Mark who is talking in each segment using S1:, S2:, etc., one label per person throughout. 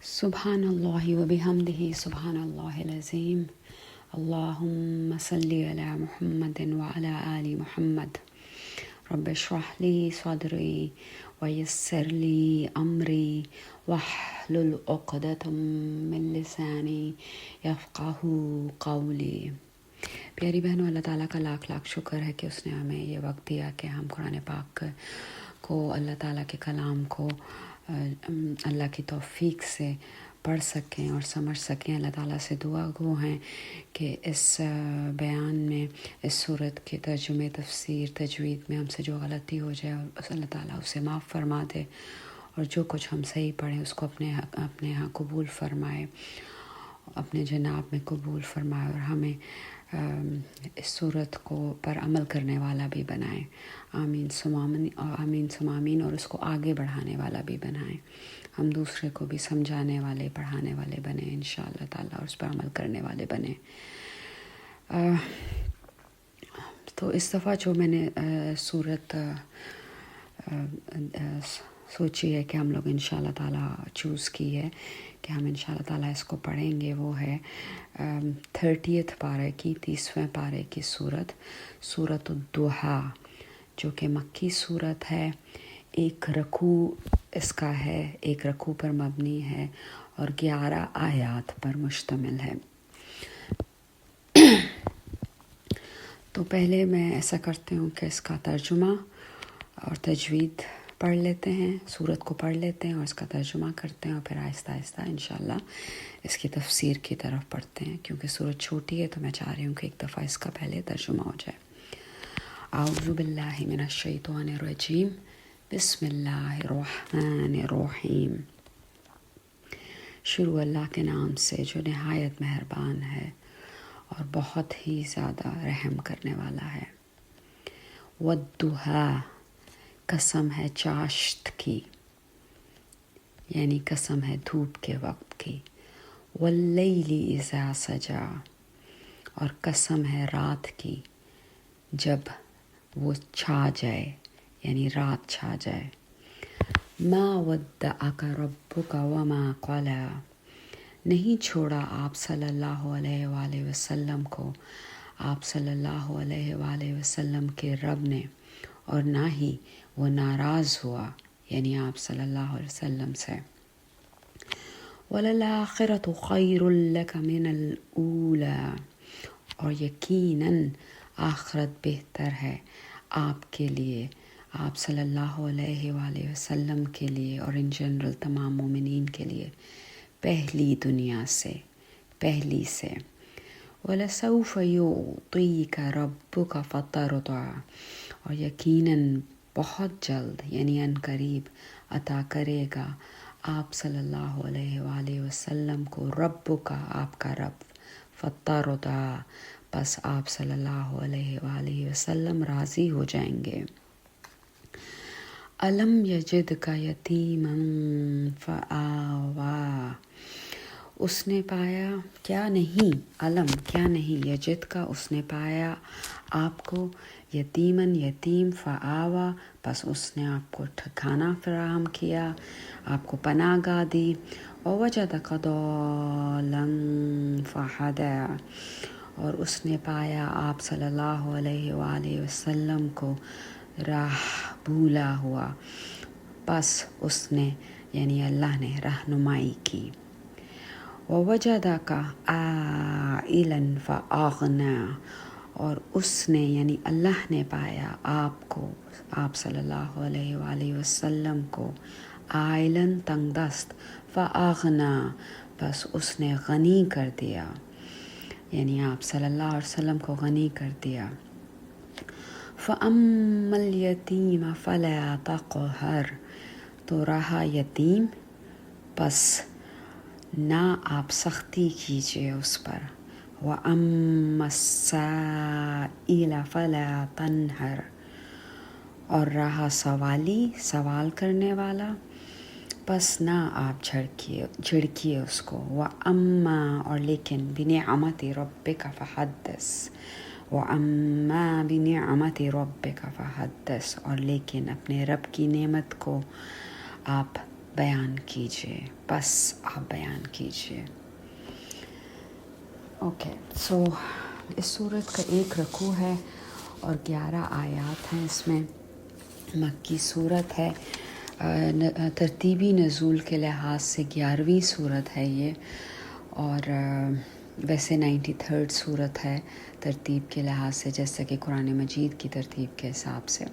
S1: سبحان اللہ و بحمدہ سبحان اللہ العظیم اللہم صلی علی محمد وعلی آل محمد رب اشرح لی صدری ویسر لی امری واحلل عقدۃ من لسانی یفقہوا قولی۔ پیاری بہنوں، اللہ تعالیٰ کا لاکھ لاکھ شکر ہے کہ اس نے ہمیں یہ وقت دیا کہ ہم قرآن پاک کو، اللہ تعالیٰ کے کلام کو اللہ کی توفیق سے پڑھ سکیں اور سمجھ سکیں۔ اللہ تعالیٰ سے دعا گو ہیں کہ اس بیان میں، اس صورت کے ترجمے، تفسیر، تجوید میں ہم سے جو غلطی ہو جائے اللہ تعالیٰ اسے معاف فرما دے، اور جو کچھ ہم صحیح پڑھیں اس کو اپنے ہاں قبول فرمائے، اپنے جناب میں قبول فرمائے، اور ہمیں اس صورت کو پر عمل کرنے والا بھی بنائیں۔ آمین ثم آمین، آمین ثم آمین، اور اس کو آگے بڑھانے والا بھی بنائیں۔ ہم دوسرے کو بھی سمجھانے والے، پڑھانے والے بنیں انشاءاللہ تعالیٰ، اور اس پر عمل کرنے والے بنیں۔ تو اس دفعہ جو میں نے صورت سوچی ہے کہ ہم لوگ انشاءاللہ تعالیٰ چوز کی ہے کہ ہم انشاءاللہ تعالیٰ اس کو پڑھیں گے، وہ ہے 30 پارے کی، 30ویں پارے کی سورت الضحیٰ، جو کہ مکی صورت ہے۔ ایک رکوع اس کا ہے، ایک رکوع پر مبنی ہے، اور 11 آیات پر مشتمل ہے۔ تو پہلے میں ایسا کرتی ہوں کہ اس کا ترجمہ اور تجوید پڑھ لیتے ہیں، سورت کو پڑھ لیتے ہیں اور اس کا ترجمہ کرتے ہیں، اور پھر آہستہ آہستہ انشاءاللہ اس کی تفسیر کی طرف پڑھتے ہیں، کیونکہ سورت چھوٹی ہے تو میں چاہ رہی ہوں کہ ایک دفعہ اس کا پہلے ترجمہ ہو جائے۔ اعوذ باللہ من الشیطان الرجیم، بسم اللہ الرحمن الرحیم۔ شروع اللہ کے نام سے جو نہایت مہربان ہے اور بہت ہی زیادہ رحم کرنے والا ہے۔ والضحیٰ، قسم ہے چاشت کی، یعنی قسم ہے دھوپ کے وقت کی۔ واللیل اذا سجا، اور قسم ہے رات کی جب وہ چھا جائے، یعنی رات چھا جائے۔ ما ودعک ربک وما قلی، نہیں چھوڑا آپ صلی اللہ علیہ وآلہ وسلم کو، آپ صلی اللہ علیہ وآلہ وسلم کے رب نے، اور نہ ہی وہ ناراض ہوا، یعنی آپ صلی اللہ علیہ وسلم سے۔ وَلَلْآخِرَةُ خَيْرٌ لَكَ مِنَ الْأُولَى، اور یقیناً آخرت بہتر ہے آپ کے لیے، آپ صلی اللہ علیہ وآلہ وسلم کے لیے، اور ان جنرل تمام مومنین کے لیے، پہلی دنیا سے، پہلی سے۔ وَلَسَوْفَ يُعْطِيكَ رَبُّكَ فَتَرْضَىٰ، اور یقیناً بہت جلد، یعنی ان قریب عطا کرے گا آپ صلی اللہ علیہ وآلہ وسلم کو، رب کا، آپ کا رب، فترضیٰ، پس آپ صلی اللہ علیہ وآلہ وسلم راضی ہو جائیں گے۔ الم یجدک یتیما فآویٰ، اس نے پایا، کیا نہیں، علم کیا نہیں، یجد کا اس نے پایا آپ کو، یتیمن یتیم، فآویٰ پس اس نے آپ کو ٹھکانہ فراہم کیا، آپ کو پناہ گاہ دی۔ ووجدک ضالا فہدیٰ، اور اس نے پایا آپ صلی اللہ علیہ وآلہ وسلم کو راہ بھولا ہوا، پس اس نے، یعنی اللہ نے رہنمائی کی۔ وَوَجَدَكَ عَائِلًا فَأَغْنَىٰ، اور اس نے، یعنی اللہ نے پایا آپ کو، آپ صلی اللہ علیہ وآلہ وسلم کو، عائلاً تنگ دست، فَأَغْنَىٰ بس اس نے غنی کر دیا، یعنی آپ صلی اللہ علیہ وسلم کو غنی کر دیا۔ فَأَمَّا الْيَتِيمَ فَلَا تَقْهَرْ، تو رہا یتیم، پس نہ آپ سختی کیجیے اس پر۔ وَأَمَّا السَّائِلَ فَلَا تَنْهَرْ، اور رہا سوالی، سوال کرنے والا، پس نہ آپ جھڑکیے اس کو۔ وَأَمَّا، اور لیکن، بِنِعْمَةِ رَبِّكَ فَحَدِّثْ، وَأَمَّا بِنِعْمَةِ رَبِّكَ فَحَدِّثْ، اور لیکن اپنے رب کی نعمت کو آپ بیان کیجیے، بس آپ بیان کیجیے۔ اوکے، سو اس سورت کا 1 رکوع ہے اور 11 آیات ہیں اس میں۔ مکی صورت ہے، ترتیبی نزول کے لحاظ سے 11ویں صورت ہے یہ، اور ویسے 93rd صورت ہے ترتیب کے لحاظ سے، جیسا کہ قرآن مجید کی ترتیب کے حساب سے۔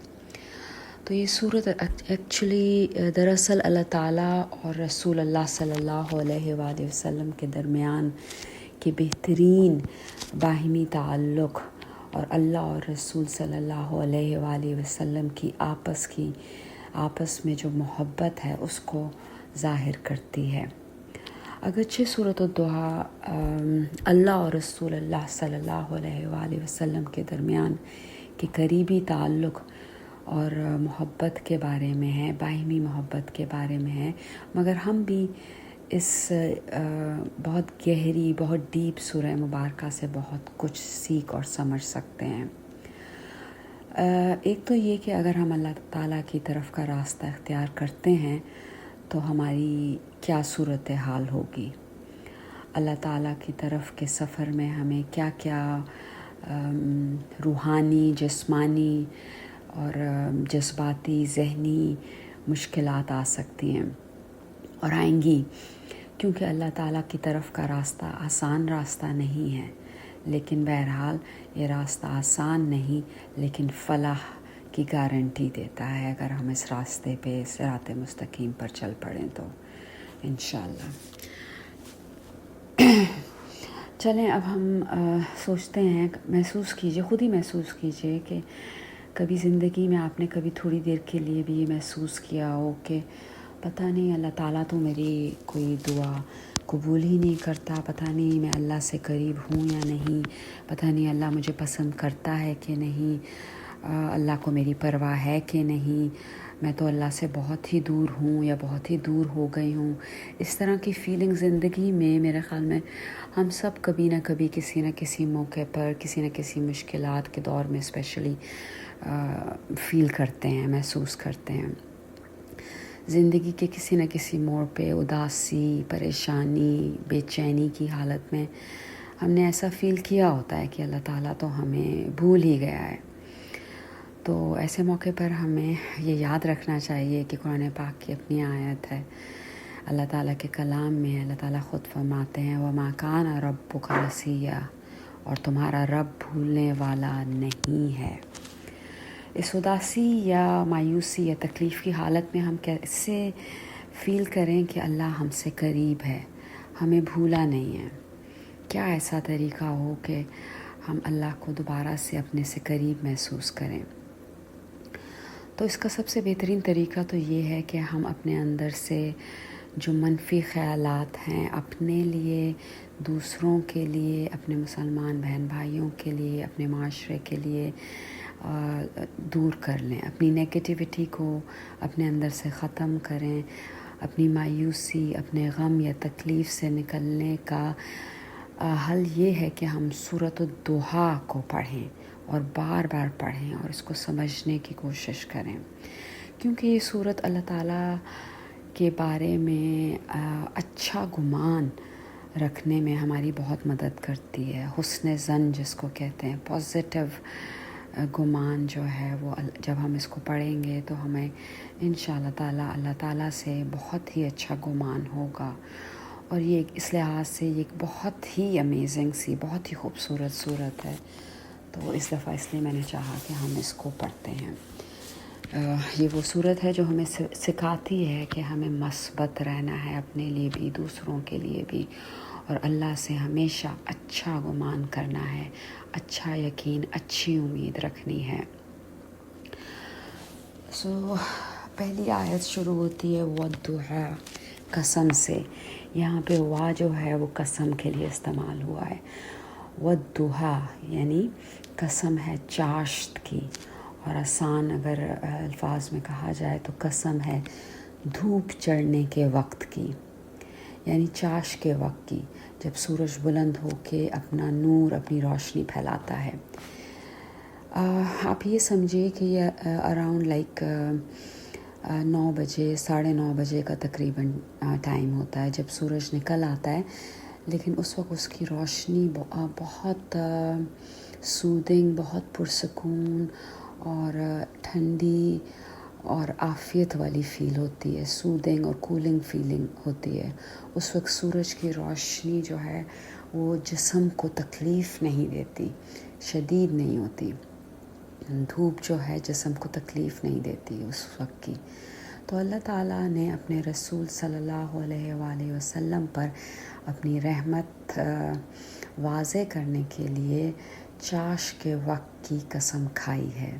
S1: تو یہ صورت ایکچولی دراصل اللہ تعالیٰ اور رسول اللہ صلی اللہ علیہ وآلہ وسلم کے درمیان کے بہترین باہمی تعلق اور اللہ اور رسول صلی اللہ علیہ وآلہ وسلم کی آپس میں جو محبت ہے اس کو ظاہر کرتی ہے۔ اگرچہ سورۃ الضحیٰ اللہ اور رسول اللہ صلی اللہ علیہ وآلہ وسلم کے درمیان کے قریبی تعلق اور محبت کے بارے میں ہے، باہمی محبت کے بارے میں ہے، مگر ہم بھی اس بہت گہری، بہت ڈیپ سورہ مبارکہ سے بہت کچھ سیکھ اور سمجھ سکتے ہیں۔ ایک تو یہ کہ اگر ہم اللہ تعالیٰ کی طرف کا راستہ اختیار کرتے ہیں تو ہماری کیا صورتحال ہوگی، اللہ تعالیٰ کی طرف کے سفر میں ہمیں کیا کیا روحانی، جسمانی اور جذباتی، ذہنی مشکلات آ سکتی ہیں اور آئیں گی، کیونکہ اللہ تعالیٰ کی طرف کا راستہ آسان راستہ نہیں ہے، لیکن بہرحال یہ راستہ آسان نہیں لیکن فلاح کی گارنٹی دیتا ہے اگر ہم اس راستے پہ، صراط مستقیم پر چل پڑیں تو انشاءاللہ۔ چلیں اب ہم سوچتے ہیں، محسوس کیجئے، خود ہی محسوس کیجئے کہ کبھی زندگی میں آپ نے کبھی تھوڑی دیر کے لیے بھی یہ محسوس کیا ہو کہ پتہ نہیں اللہ تعالیٰ تو میری کوئی دعا قبول ہی نہیں کرتا، پتہ نہیں میں اللہ سے قریب ہوں یا نہیں، پتہ نہیں اللہ مجھے پسند کرتا ہے کہ نہیں، اللہ کو میری پرواہ ہے کہ نہیں، میں تو اللہ سے بہت ہی دور ہوں یا بہت ہی دور ہو گئی ہوں۔ اس طرح کی فیلنگ زندگی میں میرے خیال میں ہم سب کبھی نہ کبھی کسی نہ کسی موقع پر، کسی نہ کسی مشکلات کے دور میں اسپیشلی فیل کرتے ہیں، محسوس کرتے ہیں۔ زندگی کے کسی نہ کسی موڑ پہ اداسی، پریشانی، بے چینی کی حالت میں ہم نے ایسا فیل کیا ہوتا ہے کہ اللہ تعالیٰ تو ہمیں بھول ہی گیا ہے۔ تو ایسے موقع پر ہمیں یہ یاد رکھنا چاہیے کہ قرآن پاک کی اپنی آیت ہے، اللہ تعالیٰ کے کلام میں اللہ تعالیٰ خود فرماتے ہیں وَمَا كَانَ رَبُّكَ نَسِيًّا، اور تمہارا رب بھولنے والا نہیں ہے۔ اس اداسی یا مایوسی یا تکلیف کی حالت میں ہم کیسے فیل کریں کہ اللہ ہم سے قریب ہے، ہمیں بھولا نہیں ہے؟ کیا ایسا طریقہ ہو کہ ہم اللہ کو دوبارہ سے اپنے سے قریب محسوس کریں؟ تو اس کا سب سے بہترین طریقہ تو یہ ہے کہ ہم اپنے اندر سے جو منفی خیالات ہیں اپنے لیے، دوسروں کے لیے، اپنے مسلمان بہن بھائیوں کے لیے، اپنے معاشرے کے لیے دور کر لیں، اپنی نیگیٹیوٹی کو اپنے اندر سے ختم کریں۔ اپنی مایوسی، اپنے غم یا تکلیف سے نکلنے کا حل یہ ہے کہ ہم سورۃ الضحیٰ کو پڑھیں اور بار بار پڑھیں اور اس کو سمجھنے کی کوشش کریں، کیونکہ یہ سورت اللہ تعالیٰ کے بارے میں اچھا گمان رکھنے میں ہماری بہت مدد کرتی ہے۔ حسن ظن جس کو کہتے ہیں، پازیٹیو گمان جو ہے وہ جب ہم اس کو پڑھیں گے تو ہمیں انشاءاللہ تعالیٰ اللہ تعالیٰ سے بہت ہی اچھا گمان ہوگا۔ اور یہ اس لحاظ سے یہ ایک بہت ہی امیزنگ سی، بہت ہی خوبصورت صورت ہے، تو اس دفعہ اس لیے میں نے چاہا کہ ہم اس کو پڑھتے ہیں۔ یہ وہ صورت ہے جو ہمیں سکھاتی ہے کہ ہمیں مثبت رہنا ہے، اپنے لیے بھی، دوسروں کے لیے بھی، اور اللہ سے ہمیشہ اچھا گمان کرنا ہے، اچھا یقین، اچھی امید رکھنی ہے۔ پہلی آیت شروع ہوتی ہے وَالضُّحَىٰ، قسم سے۔ یہاں پہ وا جو ہے وہ قسم کے لیے استعمال ہوا ہے۔ وَالضُّحَىٰ یعنی قسم ہے چاشت کی، اور آسان اگر الفاظ میں کہا جائے تو قسم ہے دھوپ چڑھنے کے وقت کی، یعنی چاش کے وقت کی، جب سورج بلند ہو کے اپنا نور، اپنی روشنی پھیلاتا ہے۔ آپ یہ سمجھیے کہ یہ اراؤنڈ لائک 9 بجے 9:30 بجے کا تقریباً ٹائم ہوتا ہے جب سورج نکل آتا ہے، لیکن اس وقت اس کی روشنی بہت سودنگ، بہت پرسکون اور ٹھنڈی اور عافیت والی فیل ہوتی ہے، سودنگ اور کولنگ فیلنگ ہوتی ہے۔ اس وقت سورج کی روشنی جو ہے وہ جسم کو تکلیف نہیں دیتی، شدید نہیں ہوتی، دھوپ جو ہے جسم کو تکلیف نہیں دیتی اس وقت کی۔ تو اللہ تعالیٰ نے اپنے رسول صلی اللہ علیہ وآلہ وسلم پر اپنی رحمت واضح کرنے کے لیے چاش کے وقت کی قسم کھائی ہے۔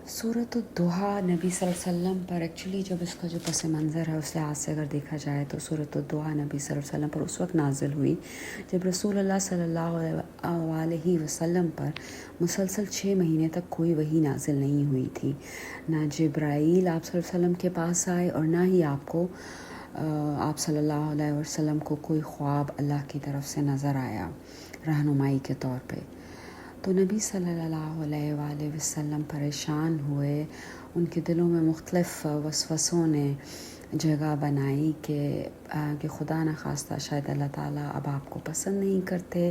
S1: سورۃ الضحیٰ نبی صلی اللہ علیہ وسلم پر ایکچولی جب اس کا جو پس منظر ہے اس لحاظ سے اگر دیکھا جائے تو سورۃ الضحیٰ نبی صلی اللہ علیہ وسلم پر اس وقت نازل ہوئی جب رسول اللہ صلی اللہ علیہ وسلم پر مسلسل 6 مہینے تک کوئی وحی نازل نہیں ہوئی تھی۔ نہ جبرائیل آپ صلی اللہ علیہ وسلم کے پاس آئے اور نہ ہی آپ صلی اللہ علیہ وسلم کو کوئی خواب اللہ کی طرف سے نظر آیا رہنمائی کے طور پہ۔ تو نبی صلی اللہ علیہ وآلہ وسلم پریشان ہوئے، ان کے دلوں میں مختلف وسوسوں نے جگہ بنائی کہ خدا نخواستہ شاید اللہ تعالیٰ اب آپ کو پسند نہیں کرتے،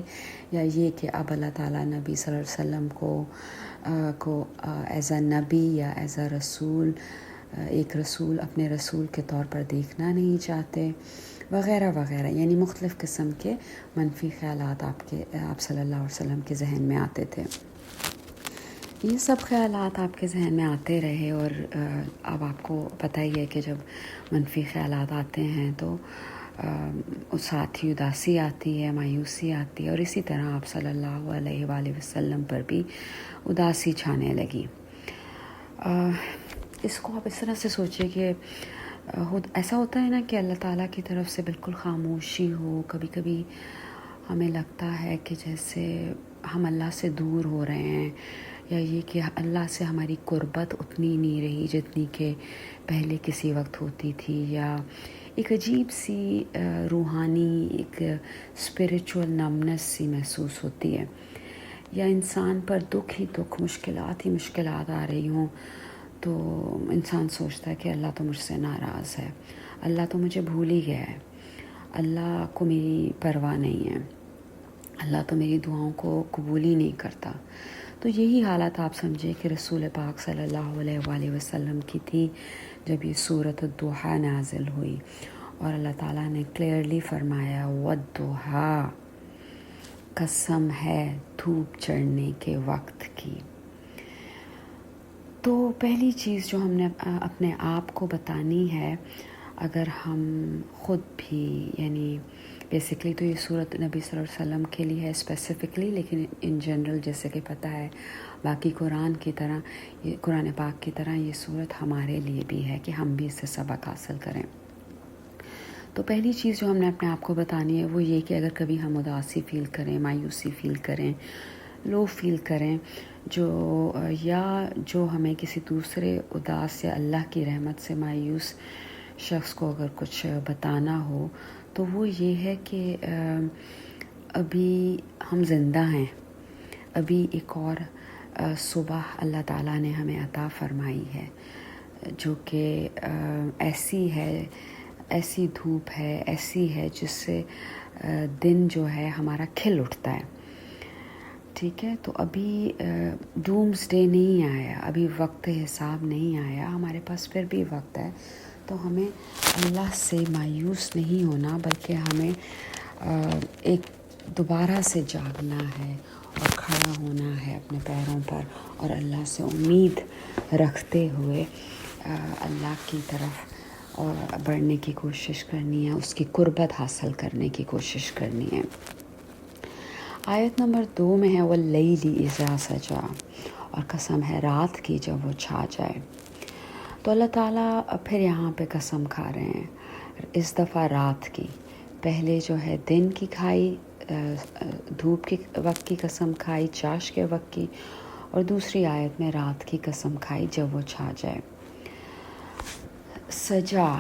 S1: یا یہ کہ اب اللہ تعالیٰ نبی صلی اللہ علیہ وسلم کو ایز اے نبی یا ایز اے رسول، ایک رسول اپنے رسول کے طور پر دیکھنا نہیں چاہتے، وغیرہ وغیرہ، یعنی مختلف قسم کے منفی خیالات آپ صلی اللہ علیہ وسلم کے ذہن میں آتے تھے۔ یہ سب خیالات آپ کے ذہن میں آتے رہے، اور اب آپ کو پتہ ہی ہے کہ جب منفی خیالات آتے ہیں تو ساتھ ہی اداسی آتی ہے، مایوسی آتی ہے، اور اسی طرح آپ صلی اللہ علیہ وآلہ وسلم پر بھی اداسی چھانے لگی۔ اس کو آپ اس طرح سے سوچیں کہ ایسا ہوتا ہے نا کہ اللہ تعالیٰ کی طرف سے بالکل خاموشی ہو، کبھی کبھی ہمیں لگتا ہے کہ جیسے ہم اللہ سے دور ہو رہے ہیں، یا یہ کہ اللہ سے ہماری قربت اتنی نہیں رہی جتنی کہ پہلے کسی وقت ہوتی تھی، یا ایک عجیب سی روحانی ایک اسپریچول نمنس سی محسوس ہوتی ہے، یا انسان پر دکھ ہی دکھ، مشکلات ہی مشکلات آ رہی ہوں تو انسان سوچتا ہے کہ اللہ تو مجھ سے ناراض ہے، اللہ تو مجھے بھول ہی گیا ہے، اللہ کو میری پرواہ نہیں ہے، اللہ تو میری دعاؤں کو قبول ہی نہیں کرتا۔ تو یہی حالت آپ سمجھے کہ رسول پاک صلی اللہ علیہ وآلہ وسلم کی تھی جب یہ سورۃ الضحیٰ نازل ہوئی، اور اللہ تعالیٰ نے کلیئرلی فرمایا والضحیٰ، قسم ہے دھوپ چڑھنے کے وقت کی۔ تو پہلی چیز جو ہم نے اپنے آپ کو بتانی ہے، اگر ہم خود بھی، یعنی بیسکلی تو یہ صورت نبی صلی اللہ علیہ وسلم کے لیے ہے اسپیسیفکلی، لیکن ان جنرل جیسے کہ پتہ ہے باقی قرآن کی طرح، یہ قرآن پاک کی طرح یہ صورت ہمارے لیے بھی ہے کہ ہم بھی اس سے سبق حاصل کریں۔ تو پہلی چیز جو ہم نے اپنے آپ کو بتانی ہے وہ یہ کہ اگر کبھی ہم اداسی فیل کریں، مایوسی فیل کریں، لو فیل کریں، جو ہمیں کسی دوسرے اداس یا اللہ کی رحمت سے مایوس شخص کو اگر کچھ بتانا ہو تو وہ یہ ہے کہ ابھی ہم زندہ ہیں، ابھی ایک اور صبح اللہ تعالیٰ نے ہمیں عطا فرمائی ہے، جو کہ ایسی دھوپ ہے، ایسی ہے جس سے دن جو ہے ہمارا کھل اٹھتا ہے۔ ٹھیک ہے، تو ابھی ڈومز ڈے نہیں آیا، ابھی وقت حساب نہیں آیا، ہمارے پاس پھر بھی وقت ہے، تو ہمیں اللہ سے مایوس نہیں ہونا، بلکہ ہمیں ایک دوبارہ سے جاگنا ہے اور کھڑا ہونا ہے اپنے پیروں پر، اور اللہ سے امید رکھتے ہوئے اللہ کی طرف اور بڑھنے کی کوشش کرنی ہے، اس کی قربت حاصل کرنے کی کوشش کرنی ہے۔ آیت نمبر 2 میں ہے واللیل اذا سجا، اور قسم ہے رات کی جب وہ چھا جائے۔ تو اللہ تعالیٰ پھر یہاں پہ قسم کھا رہے ہیں، اس دفعہ رات کی، پہلے جو ہے دن کی کھائی، دھوپ کے وقت کی قسم کھائی، چاش کے وقت کی، اور دوسری آیت میں رات کی قسم کھائی جب وہ چھا جائے۔ سجا،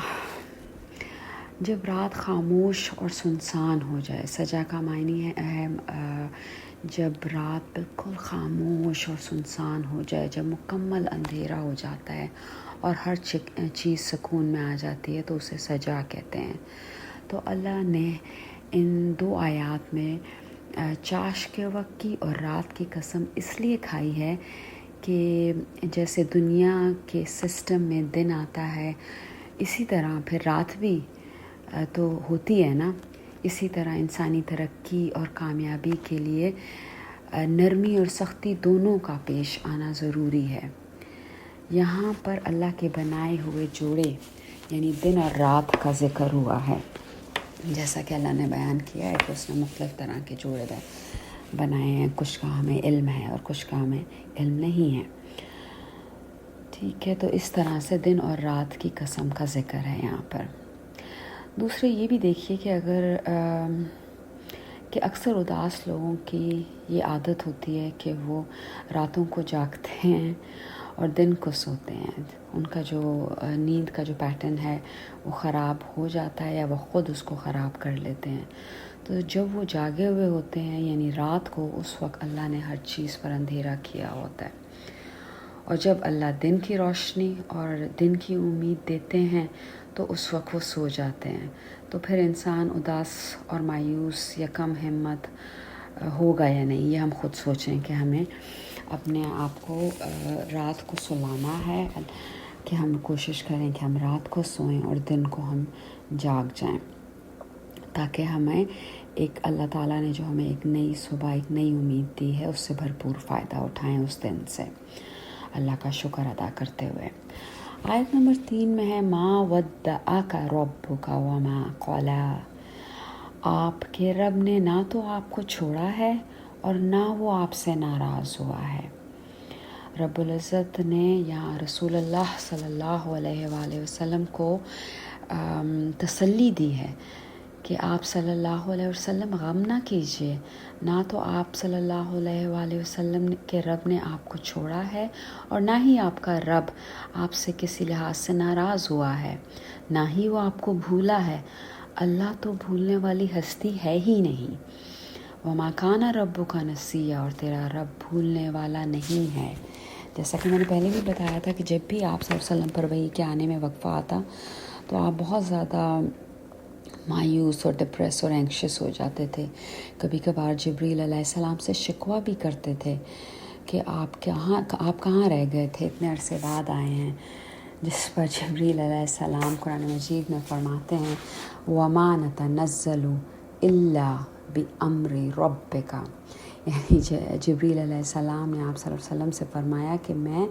S1: جب رات خاموش اور سنسان ہو جائے، سجا کا معنی ہے جب رات بالکل خاموش اور سنسان ہو جائے، جب مکمل اندھیرا ہو جاتا ہے اور ہر چیز سکون میں آ جاتی ہے تو اسے سجا کہتے ہیں۔ تو اللہ نے ان 2 آیات میں چاش کے وقت کی اور رات کی قسم اس لیے کھائی ہے کہ جیسے دنیا کے سسٹم میں دن آتا ہے اسی طرح پھر رات بھی تو ہوتی ہے نا، اسی طرح انسانی ترقی اور کامیابی کے لیے نرمی اور سختی دونوں کا پیش آنا ضروری ہے۔ یہاں پر اللہ کے بنائے ہوئے جوڑے یعنی دن اور رات کا ذکر ہوا ہے، جیسا کہ اللہ نے بیان کیا ہے کہ اس نے مختلف طرح کے جوڑے بنائے ہیں، کچھ کا ہمیں علم ہے اور کچھ کا ہمیں علم نہیں ہے۔ ٹھیک ہے، تو اس طرح سے دن اور رات کی قسم کا ذکر ہے یہاں پر۔ دوسرے یہ بھی دیکھیے کہ کہ اکثر اداس لوگوں کی یہ عادت ہوتی ہے کہ وہ راتوں کو جاگتے ہیں اور دن کو سوتے ہیں، ان کا جو نیند کا جو پیٹرن ہے وہ خراب ہو جاتا ہے یا وہ خود اس کو خراب کر لیتے ہیں۔ تو جب وہ جاگے ہوئے ہوتے ہیں یعنی رات کو، اس وقت اللہ نے ہر چیز پر اندھیرا کیا ہوتا ہے، اور جب اللہ دن کی روشنی اور دن کی امید دیتے ہیں تو اس وقت وہ سو جاتے ہیں۔ تو پھر انسان اداس اور مایوس یا کم ہمت ہوگا یا نہیں، یہ ہم خود سوچیں کہ ہمیں اپنے آپ کو رات کو سلانا ہے، کہ ہم کوشش کریں کہ ہم رات کو سوئیں اور دن کو ہم جاگ جائیں، تاکہ ہمیں ایک اللہ تعالیٰ نے جو ہمیں ایک نئی صبح، ایک نئی امید دی ہے، اس سے بھرپور فائدہ اٹھائیں اس دن سے، اللہ کا شکر ادا کرتے ہوئے۔ آیت نمبر 3 میں ہے ما ودعک ربک وما قلی، آپ کے رب نے نہ تو آپ کو چھوڑا ہے اور نہ وہ آپ سے ناراض ہوا ہے۔ رب العزت نے یہاں رسول اللہ صلی اللہ علیہ وآلہ وسلم کو تسلی دی ہے کہ آپ صلی اللہ علیہ وسلم غم نہ کیجیے، نہ تو آپ صلی اللہ علیہ وآلہ وسلم کے رب نے آپ کو چھوڑا ہے اور نہ ہی آپ کا رب آپ سے کسی لحاظ سے ناراض ہوا ہے، نہ ہی وہ آپ کو بھولا ہے۔ اللہ تو بھولنے والی ہستی ہے ہی نہیں۔ وما کان ربک نسیا، اور تیرا رب بھولنے والا نہیں ہے۔ جیسا کہ میں نے پہلے بھی بتایا تھا کہ جب بھی آپ صلی اللہ علیہ وسلم پر وحی کے آنے میں وقفہ آتا تو آپ بہت زیادہ مایوس اور ڈپریس اور اینکشس ہو جاتے تھے۔ کبھی کبھار جبریل علیہ السلام سے شکوہ بھی کرتے تھے کہ آپ کہاں رہ گئے تھے، اتنے عرصے بعد آئے ہیں، جس پر جبریل علیہ السلام قرآن مجید میں فرماتے ہیں وَمَا نَتَنَزَّلُ إِلَّا بِأَمْرِ رَبِّكَ، یعنی جبریل علیہ السلام نے آپ صلی اللہ علیہ وسلم سے فرمایا کہ میں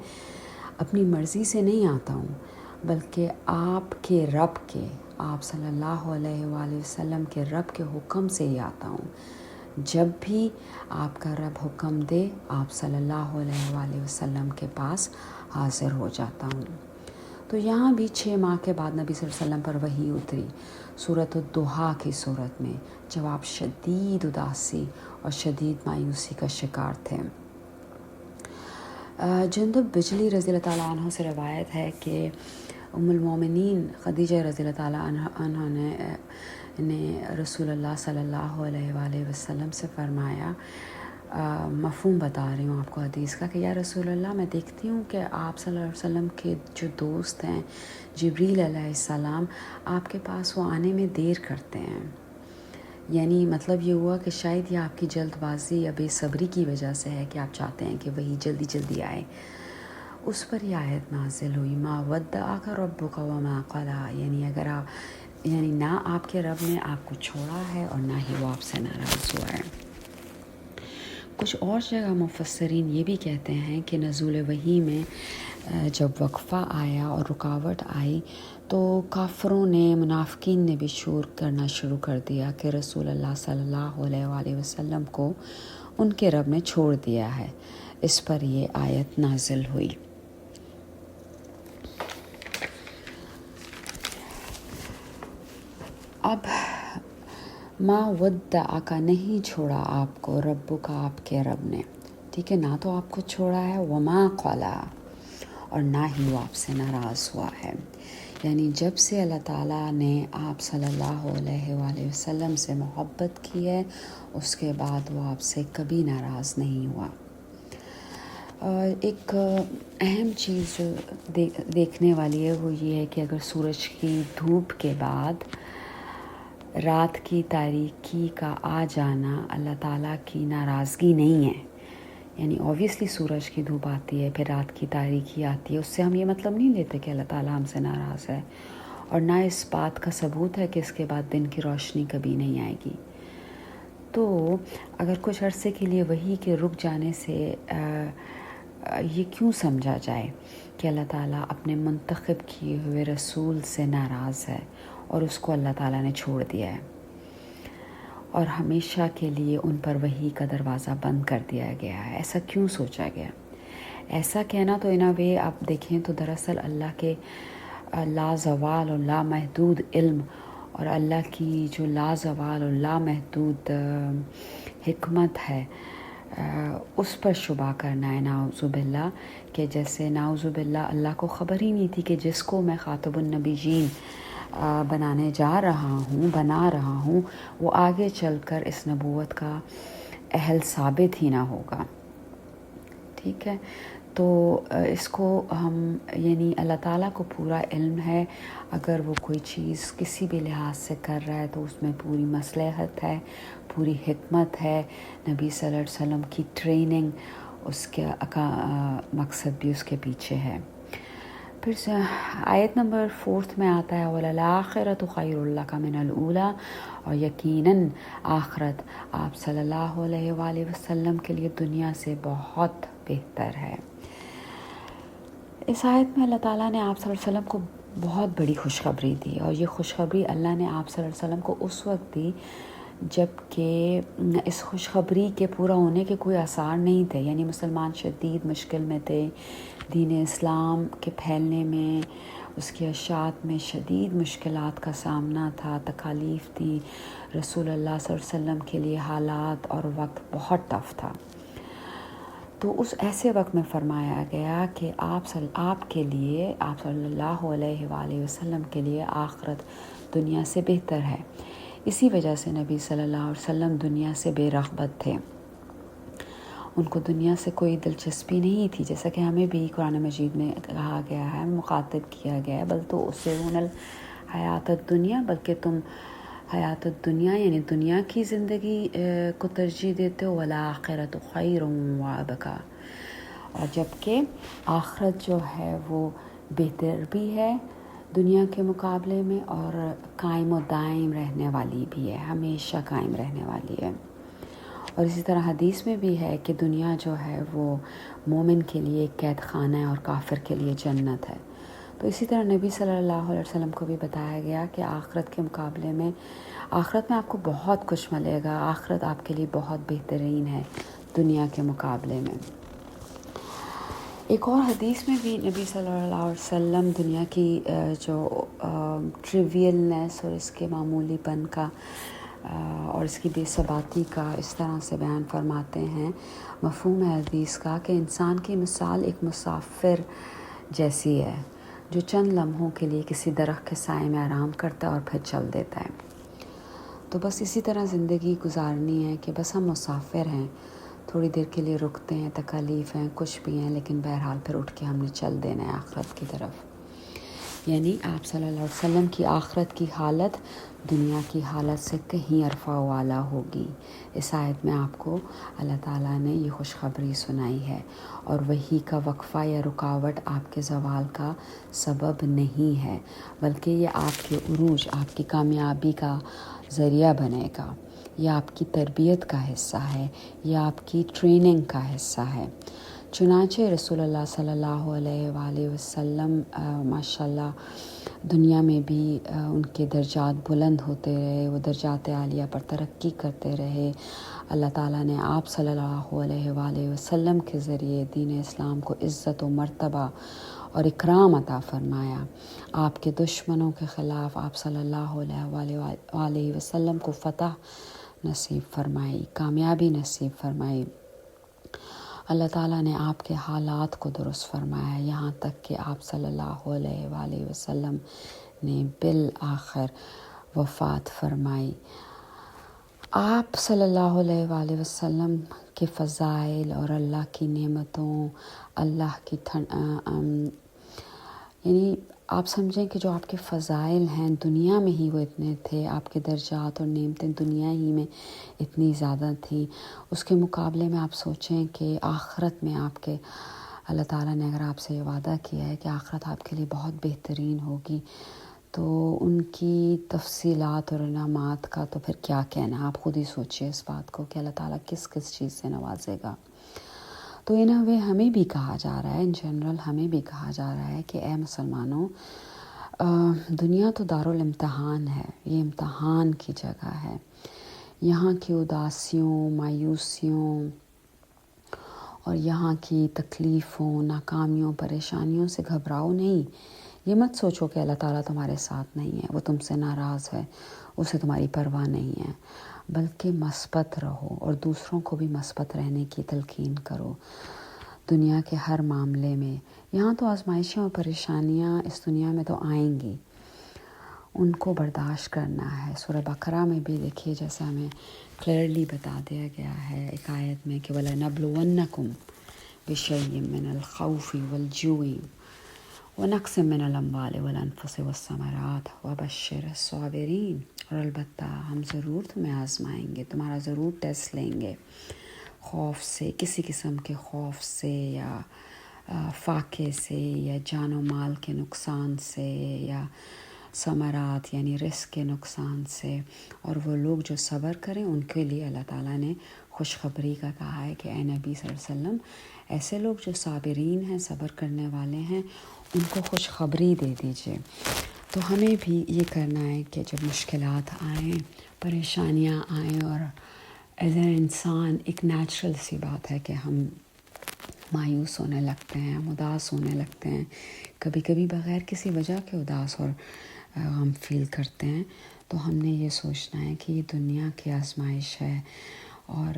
S1: اپنی مرضی سے نہیں آتا ہوں، بلکہ آپ کے رب کے، آپ صلی اللہ علیہ وآلہ وسلم کے رب کے حکم سے ہی آتا ہوں۔ جب بھی آپ کا رب حکم دے آپ صلی اللہ علیہ وآلہ وسلم کے پاس حاضر ہو جاتا ہوں۔ تو یہاں بھی 6 ماہ کے بعد نبی صلی اللہ علیہ وسلم پر وحی اتری سورۃ الضحیٰ کی صورت میں، جب آپ شدید اداسی اور شدید مایوسی کا شکار تھے۔ جندب بجلی رضی اللہ تعالیٰ عنہ سے روایت ہے کہ ام المومنین خدیجہ رضی اللہ تعالیٰ عنہ نے رسول اللہ صلی اللہ علیہ وآلہ وسلم سے فرمایا، مفہوم بتا رہی ہوں آپ کو حدیث کا، کہ یا رسول اللہ میں دیکھتی ہوں کہ آپ صلی اللہ علیہ وسلم کے جو دوست ہیں جبریل علیہ السلام، آپ کے پاس وہ آنے میں دیر کرتے ہیں، یعنی مطلب یہ ہوا کہ شاید یہ آپ کی جلد بازی یا بے صبری کی وجہ سے ہے کہ آپ چاہتے ہیں کہ وہی جلدی جلدی آئے۔ اس پر یہ آیت نازل ہوئی ما ودعک ربک وما قلی، یعنی اگر یعنی نہ آپ کے رب نے آپ کو چھوڑا ہے اور نہ ہی وہ آپ سے ناراض ہوا ہے۔ کچھ اور جگہ مفسرین یہ بھی کہتے ہیں کہ نزول وحی میں جب وقفہ آیا اور رکاوٹ آئی تو کافروں نے، منافقین نے بھی شور کرنا شروع کر دیا کہ رسول اللہ صلی اللہ علیہ وآلہ وسلم کو ان کے رب نے چھوڑ دیا ہے۔ اس پر یہ آیت نازل ہوئی۔ اب ما ودعک، نہیں چھوڑا آپ کو، ربک، آپ کے رب نے، ٹھیک ہے، نہ تو آپ کو چھوڑا ہے، وما قلی، اور نہ ہی وہ آپ سے ناراض ہوا ہے۔ یعنی جب سے اللہ تعالیٰ نے آپ صلی اللہ علیہ وآلہ وسلم سے محبت کی ہے، اس کے بعد وہ آپ سے کبھی ناراض نہیں ہوا۔ ایک اہم چیز جو دیکھنے والی ہے وہ یہ ہے کہ اگر سورج کی دھوپ کے بعد رات کی تاریکی کا آ جانا اللہ تعالیٰ کی ناراضگی نہیں ہے، یعنی اوبویسلی سورج کی دھوپ آتی ہے پھر رات کی تاریکی آتی ہے، اس سے ہم یہ مطلب نہیں لیتے کہ اللہ تعالیٰ ہم سے ناراض ہے، اور نہ اس بات کا ثبوت ہے کہ اس کے بعد دن کی روشنی کبھی نہیں آئے گی۔ تو اگر کچھ عرصے کے لیے وحی کے رک جانے سے یہ کیوں سمجھا جائے کہ اللہ تعالیٰ اپنے منتخب کیے ہوئے رسول سے ناراض ہے اور اس کو اللہ تعالیٰ نے چھوڑ دیا ہے اور ہمیشہ کے لیے ان پر وحی کا دروازہ بند کر دیا گیا ہے؟ ایسا کیوں سوچا گیا؟ ایسا کہنا تو ان وے آپ دیکھیں تو دراصل اللہ کے لازوال اور لامحدود علم اور اللہ کی جو لازوال اور لامحدود حکمت ہے اس پر شبہ کرنا ہے، نعوذ باللہ، کہ جیسے نعوذ باللہ اللہ کو خبر ہی نہیں تھی کہ جس کو میں خاتم النبیین بنا رہا ہوں وہ آگے چل کر اس نبوت کا اہل ثابت ہی نہ ہوگا۔ ٹھیک ہے، تو اس کو ہم یعنی اللہ تعالیٰ کو پورا علم ہے، اگر وہ کوئی چیز کسی بھی لحاظ سے کر رہا ہے تو اس میں پوری مصلحت ہے، پوری حکمت ہے، نبی صلی اللہ علیہ وسلم کی ٹریننگ اس کے مقصد بھی اس کے پیچھے ہے۔ پھر سے آیت نمبر 4 میں آتا ہے وَلَلْآخِرَةُ خَيْرٌ لَكَ مِنَ الْأُولَىٰ، اور یقیناً آخرت آپ صلی اللہ علیہ وآلہ وسلم کے لیے دنیا سے بہت بہتر ہے۔ اس آیت میں اللہ تعالیٰ نے آپ صلی اللہ علیہ وسلم کو بہت بڑی خوشخبری دی، اور یہ خوشخبری اللہ نے آپ صلی اللہ علیہ وسلم کو اس وقت دی جب کہ اس خوشخبری کے پورا ہونے کے کوئی آثار نہیں تھے، یعنی مسلمان شدید مشکل میں تھے، دین اسلام کے پھیلنے میں، اس کی اشاعت میں شدید مشکلات کا سامنا تھا، تکالیف تھی، رسول اللہ صلی اللہ علیہ وسلم کے لیے حالات اور وقت بہت ٹف تھا۔ تو اس ایسے وقت میں فرمایا گیا کہ آپ کے لیے، آپ صلی اللہ علیہ وآلہ وسلم کے لیے آخرت دنیا سے بہتر ہے۔ اسی وجہ سے نبی صلی اللہ علیہ وسلم دنیا سے بے رغبت تھے، ان کو دنیا سے کوئی دلچسپی نہیں تھی، جیسا کہ ہمیں بھی قرآن مجید میں کہا گیا ہے، مخاطب کیا گیا ہے، بل تو اسرون الحیات الدنیا، بلکہ تم حیات الدنیا یعنی دنیا کی زندگی کو ترجیح دیتے ہو، والآخرۃ خیر وابقیٰ، اور جبکہ آخرت جو ہے وہ بہتر بھی ہے دنیا کے مقابلے میں، اور قائم و دائم رہنے والی بھی ہے، ہمیشہ قائم رہنے والی ہے۔ اور اسی طرح حدیث میں بھی ہے کہ دنیا جو ہے وہ مومن کے لیے ایک قید خانہ ہے اور کافر کے لیے جنت ہے۔ تو اسی طرح نبی صلی اللہ علیہ وسلم کو بھی بتایا گیا کہ آخرت کے مقابلے میں، آخرت میں آپ کو بہت کچھ ملے گا، آخرت آپ کے لیے بہت بہترین ہے دنیا کے مقابلے میں۔ ایک اور حدیث میں بھی نبی صلی اللہ علیہ وسلم دنیا کی جو ٹریویلنس اور اس کے معمولی پن کا اور اس کی بے ثباتی کا اس طرح سے بیان فرماتے ہیں، مفہوم ہے حدیث کا کہ انسان کی مثال ایک مسافر جیسی ہے جو چند لمحوں کے لیے کسی درخت کے سائے میں آرام کرتا ہے اور پھر چل دیتا ہے۔ تو بس اسی طرح زندگی گزارنی ہے کہ بس ہم مسافر ہیں، تھوڑی دیر کے لیے رکتے ہیں، تکالیف ہیں، کچھ بھی ہیں، لیکن بہرحال پھر اٹھ کے ہم نے چل دینا ہے آخرت کی طرف۔ یعنی آپ صلی اللہ علیہ وسلم کی آخرت کی حالت دنیا کی حالت سے کہیں عرفہ و اعلیٰ ہوگی۔ اس آیت میں آپ کو اللہ تعالیٰ نے یہ خوشخبری سنائی ہے، اور وحی کا وقفہ یا رکاوٹ آپ کے زوال کا سبب نہیں ہے، بلکہ یہ آپ کے عروج، آپ کی کامیابی کا ذریعہ بنے گا، یہ آپ کی تربیت کا حصہ ہے، یہ آپ کی ٹریننگ کا حصہ ہے۔ چنانچہ رسول اللہ صلی اللہ علیہ وآلہ وسلم ماشاءاللہ دنیا میں بھی ان کے درجات بلند ہوتے رہے، وہ درجات عالیہ پر ترقی کرتے رہے۔ اللہ تعالیٰ نے آپ صلی اللہ علیہ وآلہ وسلم کے ذریعے دین اسلام کو عزت و مرتبہ اور اکرام عطا فرمایا۔ آپ کے دشمنوں کے خلاف آپ صلی اللہ علیہ وآلہ وسلم کو فتح نصیب فرمائی، کامیابی نصیب فرمائی۔ اللہ تعالیٰ نے آپ کے حالات کو درست فرمایا، یہاں تک کہ آپ صلی اللہ علیہ وآلہ وسلم نے بالآخر وفات فرمائی۔ آپ صلی اللہ علیہ وآلہ وسلم کے فضائل اور اللہ کی نعمتوں، اللہ کی یعنی آپ سمجھیں کہ جو آپ کے فضائل ہیں دنیا میں ہی وہ اتنے تھے، آپ کے درجات اور نعمتیں دنیا ہی میں اتنی زیادہ تھیں، اس کے مقابلے میں آپ سوچیں کہ آخرت میں آپ کے اللہ تعالیٰ نے اگر آپ سے یہ وعدہ کیا ہے کہ آخرت آپ کے لیے بہت بہترین ہوگی، تو ان کی تفصیلات اور انعامات کا تو پھر کیا کہنا، آپ خود ہی سوچئے اس بات کو کہ اللہ تعالیٰ کس کس چیز سے نوازے گا۔ تو ان اے وے ہمیں بھی کہا جا رہا ہے، ان جنرل ہمیں بھی کہا جا رہا ہے کہ اے مسلمانوں، دنیا تو دارالامتحان ہے، یہ امتحان کی جگہ ہے، یہاں کی اداسیوں، مایوسیوں اور یہاں کی تکلیفوں، ناکامیوں، پریشانیوں سے گھبراؤ نہیں۔ یہ مت سوچو کہ اللہ تعالیٰ تمہارے ساتھ نہیں ہے، وہ تم سے ناراض ہے، اسے تمہاری پرواہ نہیں ہے، بلکہ مثبت رہو اور دوسروں کو بھی مثبت رہنے کی تلقین کرو دنیا کے ہر معاملے میں۔ یہاں تو آزمائشیں اور پریشانیاں اس دنیا میں تو آئیں گی، ان کو برداشت کرنا ہے۔ سورہ بقرہ میں بھی دیکھیے جیسے ہمیں کلیئرلی بتا دیا گیا ہے ایک آیت میں کہ وَلَنَبْلُوَنَّكُمْ بِشَيْءٍ مِّنَ الْخَوْفِ وَالْجُوعِ وَنَقْصٍ مِّنَ الْأَمْوَالِ وَالْأَنفُسِ وَالثَّمَرَاتِ وَبَشِّرِ الصَّابِرِينَ، اور البتہ ہم ضرور تمہیں آزمائیں گے، تمہارا ضرور ٹیسٹ لیں گے، خوف سے، کسی قسم کے خوف سے یا فاقے سے یا جان و مال کے نقصان سے یا ثمرات یعنی رزق کے نقصان سے، اور وہ لوگ جو صبر کریں ان کے لیے اللہ تعالیٰ نے خوشخبری کا کہا ہے کہ اے نبی صلی اللہ علیہ وسلم، ایسے لوگ جو صابرین ہیں، صبر کرنے والے ہیں، ان کو خوشخبری دے دیجئے۔ تو ہمیں بھی یہ کرنا ہے کہ جب مشکلات آئیں، پریشانیاں آئیں، اور ایز اے انسان ایک نیچرل سی بات ہے کہ ہم مایوس ہونے لگتے ہیں، ہم اداس ہونے لگتے ہیں، کبھی کبھی بغیر کسی وجہ کے اداس اور ہم فیل کرتے ہیں، تو ہم نے یہ سوچنا ہے کہ یہ دنیا کی آزمائش ہے اور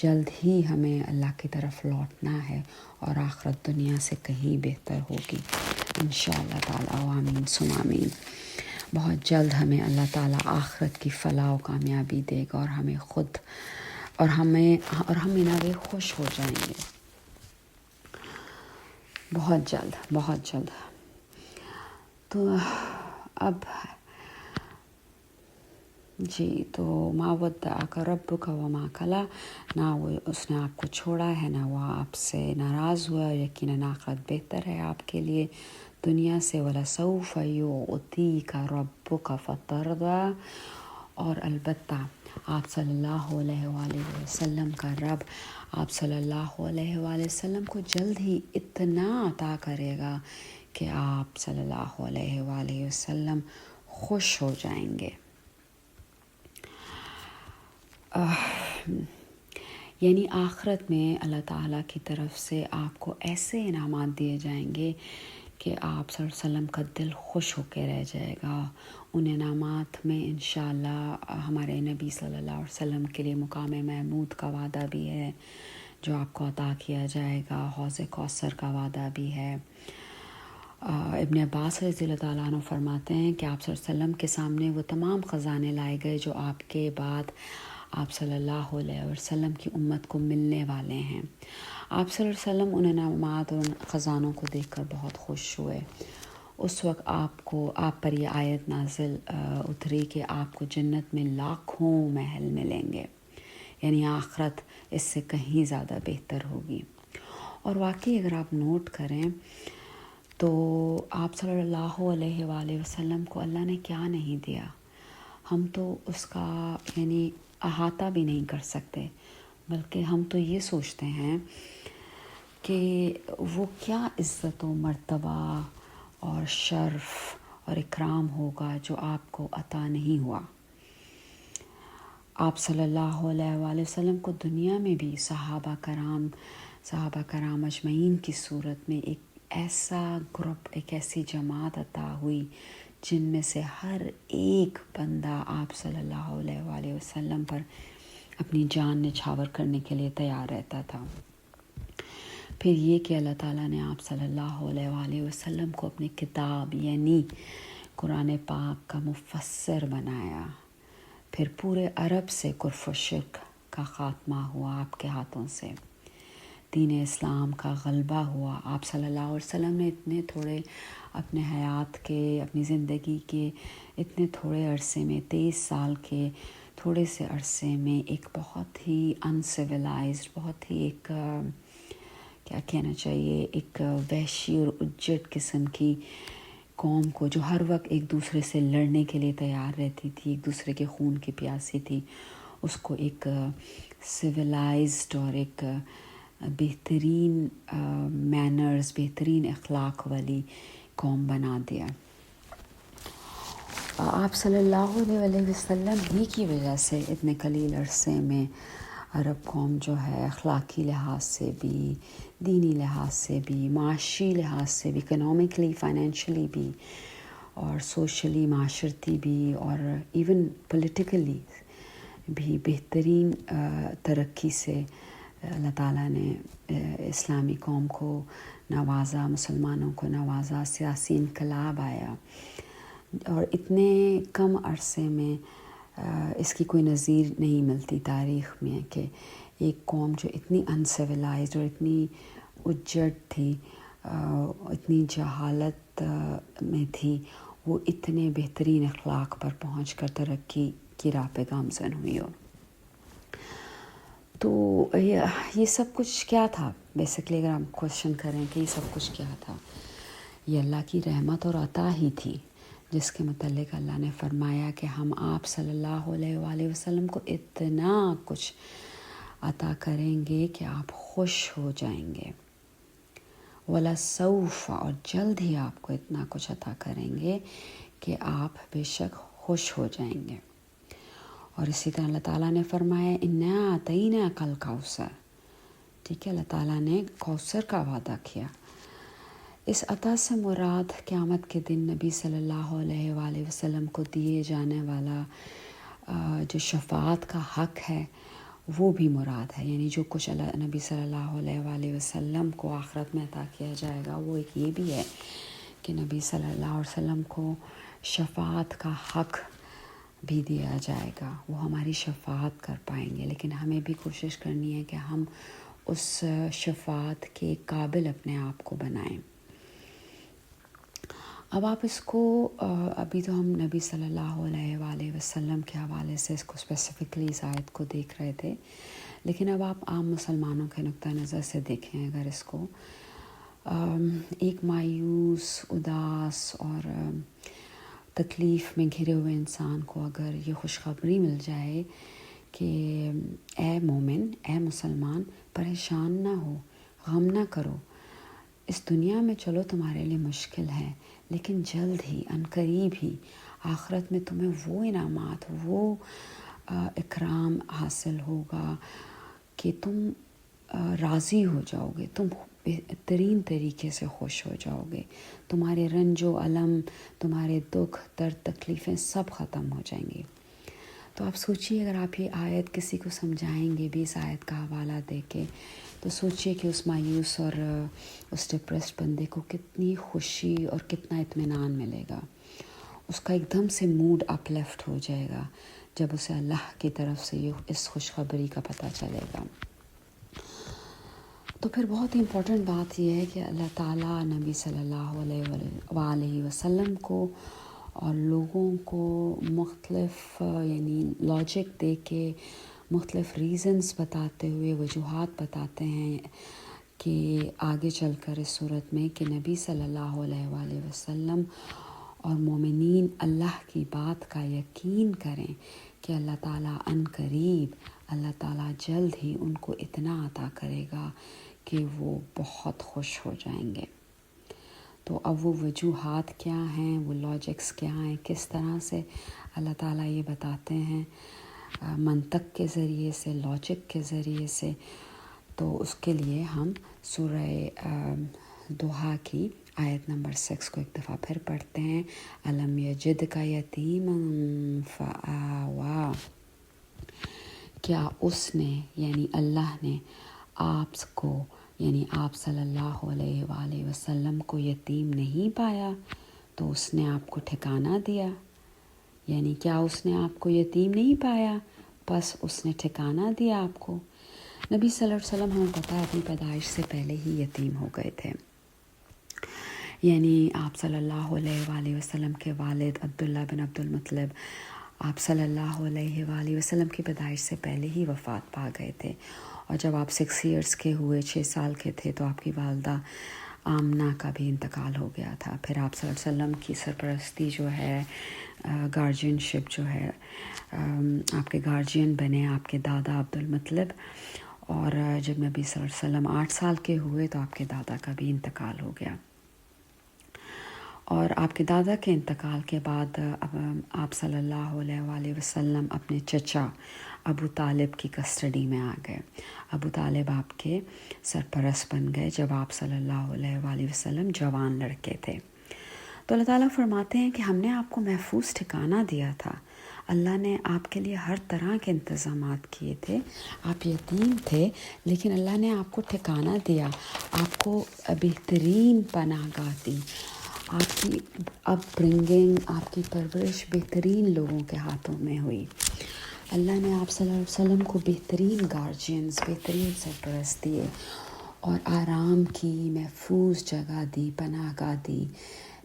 S1: جلد ہی ہمیں اللہ کی طرف لوٹنا ہے اور آخرت دنیا سے کہیں بہتر ہوگی انشاءاللہ تعالیٰ، آمین ثم آمین۔ بہت جلد ہمیں اللہ تعالیٰ آخرت کی فلاح و کامیابی دے گا اور ہمیں خود اور ہم انہیں خوش ہو جائیں گے بہت جلد، بہت جلد۔ تو اب جی، تو ما ودعک ربک وما قلی، نہ اس نے آپ کو چھوڑا ہے، نہ وہ آپ سے ناراض ہوا، یقیناً آخرت بہتر ہے آپ کے لیے دنیا سے، وَلَسَوْفَ يُعْطِيكَ رَبُّكَ فَتَرْضَىٰ، اور البتہ آپ صلی اللہ علیہ وآلہ وسلم کا رب آپ صلی اللہ علیہ وآلہ وسلم کو جلد ہی اتنا عطا کرے گا کہ آپ صلی اللہ علیہ وآلہ وسلم خوش ہو جائیں گے۔ یعنی آخرت میں اللہ تعالیٰ کی طرف سے آپ کو ایسے انعامات دیے جائیں گے کہ آپ صلی اللہ علیہ وسلم کا دل خوش ہو کے رہ جائے گا۔ ان انعامات میں انشاءاللہ ہمارے نبی صلی اللہ علیہ وسلم کے لیے مقام محمود کا وعدہ بھی ہے جو آپ کو عطا کیا جائے گا، حوض کوثر کا وعدہ بھی ہے۔ ابن عباس رضی اللہ تعالیٰ عنہ فرماتے ہیں کہ آپ صلی اللہ علیہ وسلم کے سامنے وہ تمام خزانے لائے گئے جو آپ کے بعد آپ صلی اللہ علیہ وسلم کی امت کو ملنے والے ہیں۔ آپ صلی اللہ علیہ وسلم ان انعامات اور ان خزانوں کو دیکھ کر بہت خوش ہوئے۔ اس وقت آپ پر یہ آیت نازل اتری کہ آپ کو جنت میں لاکھوں محل ملیں گے، یعنی آخرت اس سے کہیں زیادہ بہتر ہوگی۔ اور واقعی اگر آپ نوٹ کریں تو آپ صلی اللہ علیہ وآلہ وسلم کو اللہ نے کیا نہیں دیا، ہم تو اس کا یعنی احاطہ بھی نہیں کر سکتے، بلکہ ہم تو یہ سوچتے ہیں کہ وہ کیا عزت و مرتبہ اور شرف اور اکرام ہوگا جو آپ کو عطا نہیں ہوا۔ آپ صلی اللہ علیہ وآلہ وسلم کو دنیا میں بھی صحابہ کرام اجمعین کی صورت میں ایک ایسا گروپ، ایک ایسی جماعت عطا ہوئی جن میں سے ہر ایک بندہ آپ صلی اللہ علیہ وآلہ وسلم پر اپنی جان نچھاور کرنے کے لیے تیار رہتا تھا۔ پھر یہ کہ اللہ تعالیٰ نے آپ صلی اللہ علیہ وآلہ وسلم کو اپنی کتاب یعنی قرآن پاک کا مفسر بنایا، پھر پورے عرب سے کفر و شرک کا خاتمہ ہوا آپ کے ہاتھوں سے، دین اسلام کا غلبہ ہوا۔ آپ صلی اللہ علیہ وسلم نے اتنے تھوڑے اپنے حیات کے، اپنی زندگی کے اتنے تھوڑے عرصے میں، 23 سال کے تھوڑے سے عرصے میں، ایک بہت ہی انسیولائزڈ، بہت ہی ایک کیا کہنا چاہیے، ایک وحشی اور اجڑ قسم کی قوم کو، جو ہر وقت ایک دوسرے سے لڑنے کے لیے تیار رہتی تھی، ایک دوسرے کے خون کی پیاسی تھی، اس کو ایک سویلائزڈ اور ایک بہترین مینرز، بہترین اخلاق والی قوم بنا دیا۔ آپ صلی اللہ علیہ وسلم ہی کی وجہ سے اتنے قلیل عرصے میں عرب قوم جو ہے اخلاقی لحاظ سے بھی، دینی لحاظ سے بھی، معاشی لحاظ سے بھی، اکنامکلی، فائنینشلی بھی، اور سوشلی، معاشرتی بھی، اور ایون پولیٹیکلی بھی بہترین ترقی سے اللہ تعالیٰ نے اسلامی قوم کو نوازا، مسلمانوں کو نوازا، سیاسی انقلاب آیا، اور اتنے کم عرصے میں اس کی کوئی نظیر نہیں ملتی تاریخ میں کہ ایک قوم جو اتنی انسیولائزڈ اور اتنی اجڑ تھی، اتنی جہالت میں تھی، وہ اتنے بہترین اخلاق پر پہنچ کر ترقی کی راہ پہ گامزن ہوئی ہو۔ تو یہ سب کچھ کیا تھا؟ بیسکلی اگر ہم کوشچن کریں کہ یہ سب کچھ کیا تھا، یہ اللہ کی رحمت اور عطا ہی تھی، جس کے متعلق اللہ نے فرمایا کہ ہم آپ صلی اللہ علیہ وآلہ وسلم کو اتنا کچھ عطا کریں گے کہ آپ خوش ہو جائیں گے، وَلَسَوْفَ، اور جلد ہی آپ کو اتنا کچھ عطا کریں گے کہ آپ بے شک خوش ہو جائیں گے۔ اور اسی طرح اللہ تعالیٰ نے فرمایا اِنَّا أَعْطَيْنَاكَ الْكَوْثَرَ، ٹھیک ہے، اللہ تعالیٰ نے کوثر کا وعدہ کیا۔ اس عطا سے مراد قیامت کے دن نبی صلی اللہ علیہ وآلہ وسلم کو دیے جانے والا جو شفاعت کا حق ہے وہ بھی مراد ہے، یعنی جو کچھ نبی صلی اللہ علیہ وآلہ وسلم کو آخرت میں عطا کیا جائے گا، وہ ایک یہ بھی ہے کہ نبی صلی اللہ علیہ وسلم کو شفاعت کا حق بھی دیا جائے گا، وہ ہماری شفاعت کر پائیں گے، لیکن ہمیں بھی کوشش کرنی ہے کہ ہم اس شفاعت کے قابل اپنے آپ کو بنائیں۔ اب آپ اس کو ابھی تو ہم نبی صلی اللہ علیہ وآلہ وسلم کے حوالے سے اس کو اسپیسیفکلی اس آیت کو دیکھ رہے تھے، لیکن اب آپ عام مسلمانوں کے نقطہ نظر سے دیکھیں اگر اس کو، ایک مایوس، اداس اور تکلیف میں گھرے ہوئے انسان کو اگر یہ خوشخبری مل جائے کہ اے مومن، اے مسلمان، پریشان نہ ہو، غم نہ کرو، اس دنیا میں چلو تمہارے لیے مشکل ہے، لیکن جلد ہی، عنقریب ہی آخرت میں تمہیں وہ انعامات، وہ اکرام حاصل ہوگا کہ تم راضی ہو جاؤ گے، تم بہترین طریقے سے خوش ہو جاؤ گے، تمہارے رنج و الم، تمہارے دکھ، درد، تکلیفیں سب ختم ہو جائیں گی۔ تو آپ سوچئے اگر آپ یہ آیت کسی کو سمجھائیں گے بھی اس آیت کا حوالہ دے کے، تو سوچئے کہ اس مایوس اور اس ڈپریسڈ بندے کو کتنی خوشی اور کتنا اطمینان ملے گا، اس کا ایک دم سے موڈ اپ لفٹ ہو جائے گا جب اسے اللہ کی طرف سے یہ اس خوشخبری کا پتہ چلے گا۔ تو پھر بہت ہی امپورٹنٹ بات یہ ہے کہ اللہ تعالیٰ نبی صلی اللہ علیہ وآلہ وسلم کو اور لوگوں کو مختلف یعنی لاجک دے کے مختلف ریزنز بتاتے ہوئے، وجوہات بتاتے ہیں کہ آگے چل کر اس صورت میں کہ نبی صلی اللہ علیہ وآلہ وسلم اور مومنین اللہ کی بات کا یقین کریں کہ اللہ تعالیٰ عن قریب، اللہ تعالیٰ جلد ہی ان کو اتنا عطا کرے گا کہ وہ بہت خوش ہو جائیں گے۔ تو اب وہ وجوہات کیا ہیں، وہ لاجکس کیا ہیں، کس طرح سے اللہ تعالیٰ یہ بتاتے ہیں، منطق کے ذریعے سے، لاجک کے ذریعے سے، تو اس کے لیے ہم سورہ دوحہ کی آیت نمبر 6 کو ایک دفعہ پھر پڑھتے ہیں۔ الم یجدک یتیما فآویٰ، کیا اس نے یعنی اللہ نے آپ کو یعنی آپ صلی اللہ علیہ وآلہ وسلم کو یتیم نہیں پایا تو اس نے آپ کو ٹھکانہ دیا، یعنی کیا اس نے آپ کو یتیم نہیں پایا، بس اس نے ٹھکانہ دیا آپ کو۔ نبی صلی اللہ علیہ وسلم ہمیں پتہ ہے اپنی پیدائش سے پہلے ہی یتیم ہو گئے تھے، یعنی آپ صلی اللہ علیہ وآلہ وسلم کے والد عبداللہ بن عبد المطلب آپ صلی اللہ علیہ وآلہ وسلم کی پیدائش سے پہلے ہی وفات پا گئے تھے، اور جب آپ 6 ایئرس کے ہوئے، 6 سال کے تھے، تو آپ کی والدہ آمنہ کا بھی انتقال ہو گیا تھا۔ پھر آپ صلی اللہ علیہ وسلم کی سرپرستی جو ہے، گارجین شپ جو ہے، آپ کے گارجین بنے آپ کے دادا عبد المطلب، اور جب نبی صلی اللہ علیہ وسلم 8 سال کے ہوئے تو آپ کے دادا کا بھی انتقال ہو گیا، اور آپ کے دادا کے انتقال کے بعد آپ صلی اللہ علیہ وآلہ وسلم اپنے چچا ابو طالب کی کسٹڈی میں آ گئے۔ ابو طالب آپ کے سرپرست بن گئے جب آپ صلی اللہ علیہ وآلہ وسلم جوان لڑکے تھے۔ تو اللہ تعالیٰ فرماتے ہیں کہ ہم نے آپ کو محفوظ ٹھکانہ دیا تھا، اللہ نے آپ کے لیے ہر طرح کے انتظامات کیے تھے، آپ یتیم تھے لیکن اللہ نے آپ کو ٹھکانہ دیا، آپ کو بہترین پناہ گاہ دی، آپ کی اپ برنگنگ، آپ کی پرورش بہترین لوگوں کے ہاتھوں میں ہوئی۔ اللہ نے آپ صلی اللہ علیہ وسلم کو بہترین گارجینز، بہترین سرپرست دیے، اور آرام کی محفوظ جگہ دی، پناہ گاہ دی۔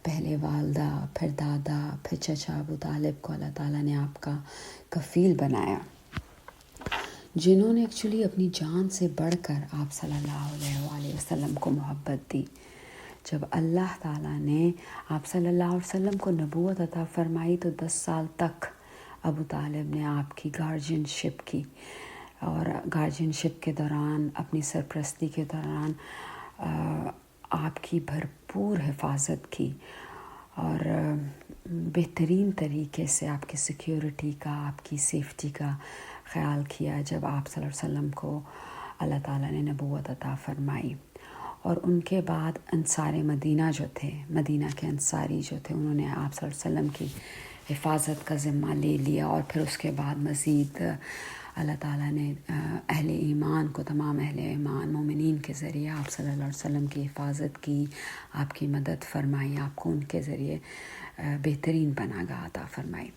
S1: پہلے والدہ، پھر دادا، پھر چچا ابو طالب کو اللہ تعالیٰ نے آپ کا کفیل بنایا، جنہوں نے ایکچولی اپنی جان سے بڑھ کر آپ صلی اللہ علیہ وآلہ وسلم کو محبت دی۔ جب اللہ تعالیٰ نے آپ صلی اللہ علیہ وسلم کو نبوت عطا فرمائی تو 10 سال تک ابو طالب نے آپ کی گارجین شپ کی، اور گارجین شپ کے دوران، اپنی سرپرستی کے دوران آپ کی بھرپور حفاظت کی، اور بہترین طریقے سے آپ کی سیکیورٹی کا، آپ کی سیفٹی کا خیال کیا جب آپ صلی اللہ علیہ وسلم کو اللہ تعالیٰ نے نبوت عطا فرمائی۔ اور ان کے بعد انصار مدینہ جو تھے، مدینہ کے انصاری جو تھے، انہوں نے آپ صلی اللہ علیہ وسلم کی حفاظت کا ذمہ لے لیا، اور پھر اس کے بعد مزید اللہ تعالیٰ نے اہل ایمان کو، تمام اہل ایمان مومنین کے ذریعے آپ صلی اللہ علیہ وسلم کی حفاظت کی، آپ کی مدد فرمائی، آپ کو ان کے ذریعے بہترین پناہ گاہ عطا فرمائی۔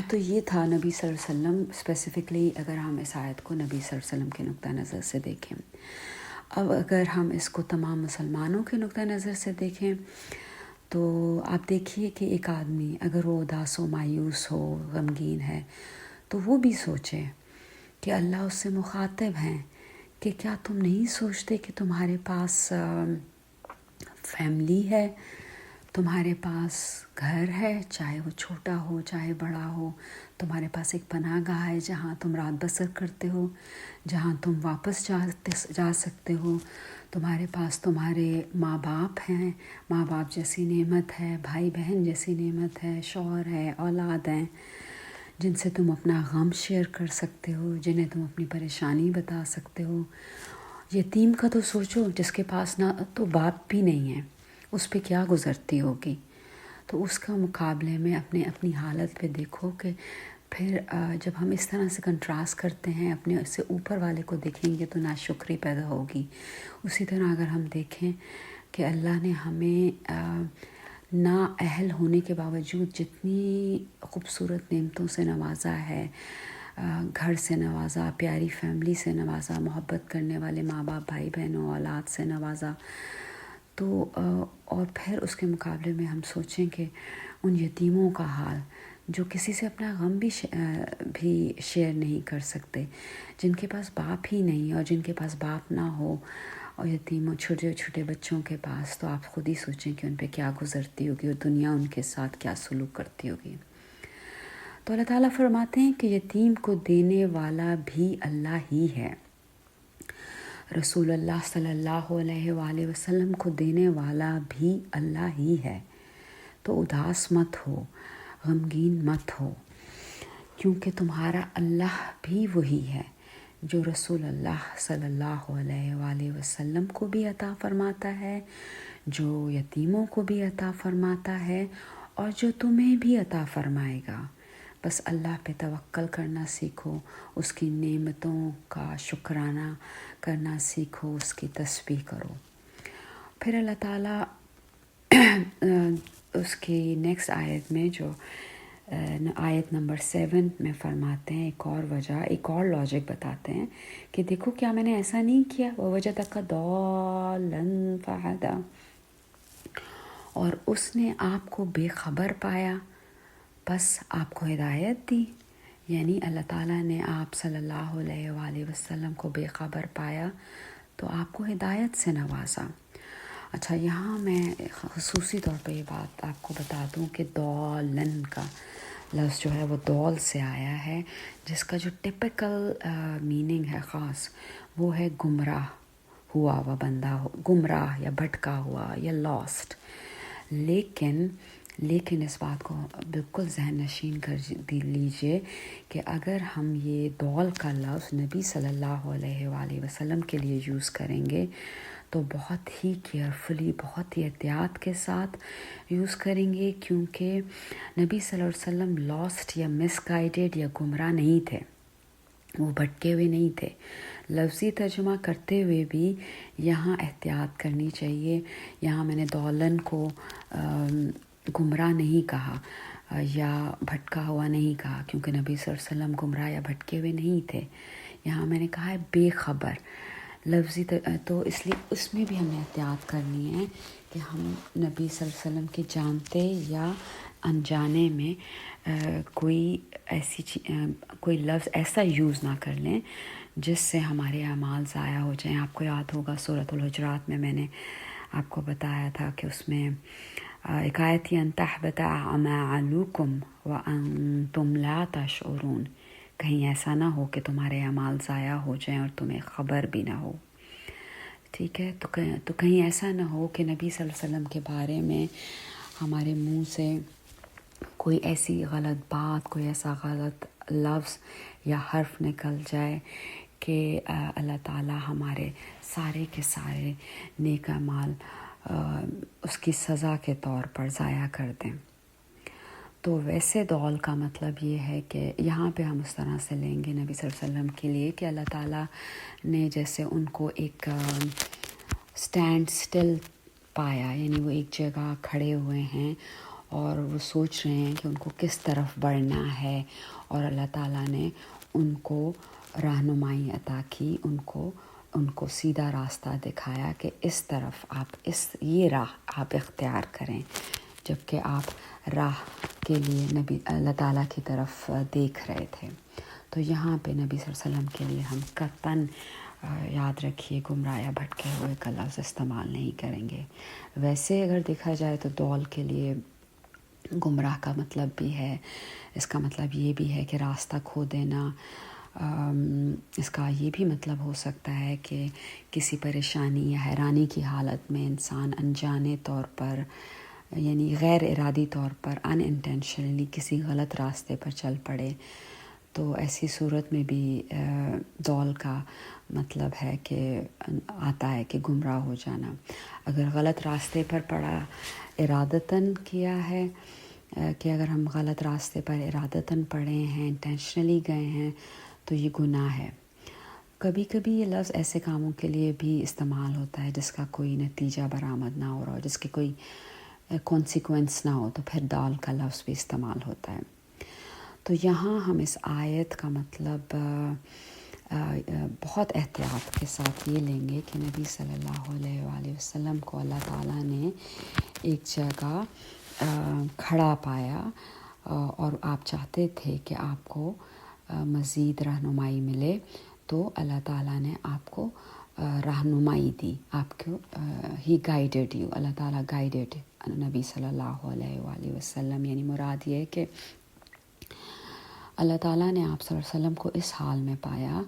S1: تو یہ تھا نبی صلی اللہ علیہ وسلم، اسپیسیفکلی اگر ہم اس آیت کو نبی صلی اللہ علیہ وسلم کے نقطہ نظر سے دیکھیں۔ اب اگر ہم اس کو تمام مسلمانوں کے نقطہ نظر سے دیکھیں تو آپ دیکھیے کہ ایک آدمی اگر وہ اداس و مایوس ہو، غمگین ہے، تو وہ بھی سوچے کہ اللہ اس سے مخاطب ہیں کہ کیا تم نہیں سوچتے کہ تمہارے پاس فیملی ہے، تمہارے پاس گھر ہے، چاہے وہ چھوٹا ہو چاہے بڑا ہو، تمہارے پاس ایک پناہ گاہ ہے جہاں تم رات بسر کرتے ہو، جہاں تم واپس جا سکتے ہو، تمہارے پاس تمہارے ماں باپ ہیں، ماں باپ جیسی نعمت ہے، بھائی بہن جیسی نعمت ہے، شوہر ہے، اولاد ہیں جن سے تم اپنا غم شیئر کر سکتے ہو، جنہیں تم اپنی پریشانی بتا سکتے ہو۔ یتیم کا تو سوچو جس کے پاس نہ تو باپ بھی نہیں ہے، اس پہ کیا گزرتی ہوگی۔ تو اس کا مقابلے میں اپنی حالت پہ دیکھو کہ پھر جب ہم اس طرح سے کنٹراسٹ کرتے ہیں، اپنے اس سے اوپر والے کو دیکھیں گے تو ناشکری پیدا ہوگی۔ اسی طرح اگر ہم دیکھیں کہ اللہ نے ہمیں نااہل ہونے کے باوجود جتنی خوبصورت نعمتوں سے نوازا ہے، گھر سے نوازا، پیاری فیملی سے نوازا، محبت کرنے والے ماں باپ، بھائی بہنوں، اولاد سے نوازا، تو اور پھر اس کے مقابلے میں ہم سوچیں کہ ان یتیموں کا حال جو کسی سے اپنا غم بھی شیئر نہیں کر سکتے، جن کے پاس باپ ہی نہیں، اور جن کے پاس باپ نہ ہو، اور یتیموں چھوٹے چھوٹے بچوں کے پاس، تو آپ خود ہی سوچیں کہ ان پہ کیا گزرتی ہوگی اور دنیا ان کے ساتھ کیا سلوک کرتی ہوگی۔ تو اللہ تعالیٰ فرماتے ہیں کہ یتیم کو دینے والا بھی اللہ ہی ہے، رسول اللہ صلی اللہ علیہ وآلہ وسلم کو دینے والا بھی اللہ ہی ہے۔ تو اداس مت ہو، غمگین مت ہو، کیونکہ تمہارا اللہ بھی وہی ہے جو رسول اللہ صلی اللہ علیہ وآلہ وسلم کو بھی عطا فرماتا ہے، جو یتیموں کو بھی عطا فرماتا ہے، اور جو تمہیں بھی عطا فرمائے گا۔ بس اللہ پہ توکل کرنا سیکھو، اس کی نعمتوں کا شکرانہ کرنا سیکھو، اس کی تسبیح کرو۔ پھر اللہ تعالیٰ اس کی نیکسٹ آیت میں جو آیت نمبر 7 میں فرماتے ہیں ایک اور وجہ، ایک اور لاجک بتاتے ہیں کہ دیکھو کیا میں نے ایسا نہیں کیا، وَوَجَدَكَ ضَالًّا فَهَدَىٰ، اور اس نے آپ کو بے خبر پایا بس آپ کو ہدایت دی. یعنی اللہ تعالیٰ نے آپ صلی اللہ علیہ وآلہ وسلم کو بے خبر پایا تو آپ کو ہدایت سے نوازا. اچھا، یہاں میں خصوصی طور پہ یہ بات آپ کو بتا دوں کہ ضالن کا لفظ جو ہے وہ ضال سے آیا ہے، جس کا جو ٹپیکل میننگ ہے خاص، وہ ہے گمراہ ہوا وہ بندہ، گمراہ یا بھٹکا ہوا یا لاسٹ. لیکن اس بات کو بالکل ذہن نشین کر لیجئے کہ اگر ہم یہ ضال کا لفظ نبی صلی اللہ علیہ وآلہ وسلم کے لیے یوز کریں گے تو بہت ہی کیئرفلی، بہت ہی احتیاط کے ساتھ یوز کریں گے، کیونکہ نبی صلی اللہ علیہ وسلم لاسٹ یا مس گائیڈڈ یا گمراہ نہیں تھے، وہ بھٹکے ہوئے نہیں تھے. لفظی ترجمہ کرتے ہوئے بھی یہاں احتیاط کرنی چاہیے. یہاں میں نے ضالن کو گمراہ نہیں کہا یا بھٹکا ہوا نہیں کہا، کیونکہ نبی صلی اللہ علیہ وسلم گمراہ یا بھٹکے ہوئے نہیں تھے. یہاں میں نے کہا ہے بے خبر لفظی تو اس لیے اس میں بھی ہمیں احتیاط کرنی ہے کہ ہم نبی صلی اللہ علیہ وسلم کے جانتے یا انجانے میں کوئی کوئی لفظ ایسا یوز نہ کر لیں جس سے ہمارے اعمال ضائع ہو جائیں. آپ کو یاد ہوگا سورۃ الحجرات میں نے آپ کو بتایا تھا کہ اس میں ایک آیت ان تحبط اعمالکم وانتم لا تشعرون، کہیں ایسا نہ ہو کہ تمہارے اعمال ضائع ہو جائیں اور تمہیں خبر بھی نہ ہو. ٹھیک ہے، تو کہیں ایسا نہ ہو کہ نبی صلی اللہ علیہ وسلم کے بارے میں ہمارے منہ سے کوئی ایسی غلط بات، کوئی ایسا غلط لفظ یا حرف نکل جائے کہ اللہ تعالیٰ ہمارے سارے کے سارے نیک اعمال اس کی سزا کے طور پر ضائع کر دیں. تو ویسے ضال کا مطلب یہ ہے کہ یہاں پہ ہم اس طرح سے لیں گے نبی صلی اللہ علیہ وسلم کے لیے کہ اللہ تعالیٰ نے جیسے ان کو ایک اسٹینڈ سٹل پایا، یعنی وہ ایک جگہ کھڑے ہوئے ہیں اور وہ سوچ رہے ہیں کہ ان کو کس طرف بڑھنا ہے، اور اللہ تعالیٰ نے ان کو رہنمائی عطا کی، ان کو سیدھا راستہ دکھایا کہ اس طرف آپ یہ راہ آپ اختیار کریں، جبکہ آپ راہ کے لیے نبی اللہ تعالیٰ کی طرف دیکھ رہے تھے. تو یہاں پہ نبی صلی اللہ علیہ وسلم کے لیے ہم قطعاً یاد رکھیے گمراہ یا بھٹکے ہوئے کا لفظ استعمال نہیں کریں گے. ویسے اگر دیکھا جائے تو ضال کے لیے گمراہ کا مطلب بھی ہے، اس کا مطلب یہ بھی ہے کہ راستہ کھو دینا. اس کا یہ بھی مطلب ہو سکتا ہے کہ کسی پریشانی یا حیرانی کی حالت میں انسان انجانے طور پر، یعنی غیر ارادی طور پر ان انٹینشنلی کسی غلط راستے پر چل پڑے. تو ایسی صورت میں بھی ضال کا مطلب ہے کہ آتا ہے کہ گمراہ ہو جانا. اگر غلط راستے پر پڑا ارادتاً کیا ہے کہ اگر ہم غلط راستے پر ارادتاً پڑے ہیں، انٹینشنلی گئے ہیں، تو یہ گناہ ہے. کبھی کبھی یہ لفظ ایسے کاموں کے لیے بھی استعمال ہوتا ہے جس کا کوئی نتیجہ برآمد نہ ہو رہا ہو، جس کے کوئی کانسیکوینس نہ ہو، تو پھر ضال کا لفظ بھی استعمال ہوتا ہے. تو یہاں ہم اس آیت کا مطلب بہت احتیاط کے ساتھ یہ لیں گے کہ نبی صلی اللہ علیہ وآلہ وسلم کو اللہ تعالیٰ نے ایک جگہ کھڑا پایا اور آپ چاہتے تھے کہ آپ کو مزید رہنمائی ملے، تو اللہ تعالیٰ نے آپ کو رہنمائی دی، آپ کو ہی گائیڈڈ یو، اللہ تعالیٰ گائیڈڈ نبی صلی اللہ علیہ وآلہ وسلم. یعنی مراد یہ ہے کہ اللہ تعالیٰ نے آپ صلی اللہ علیہ وسلم کو اس حال میں پایا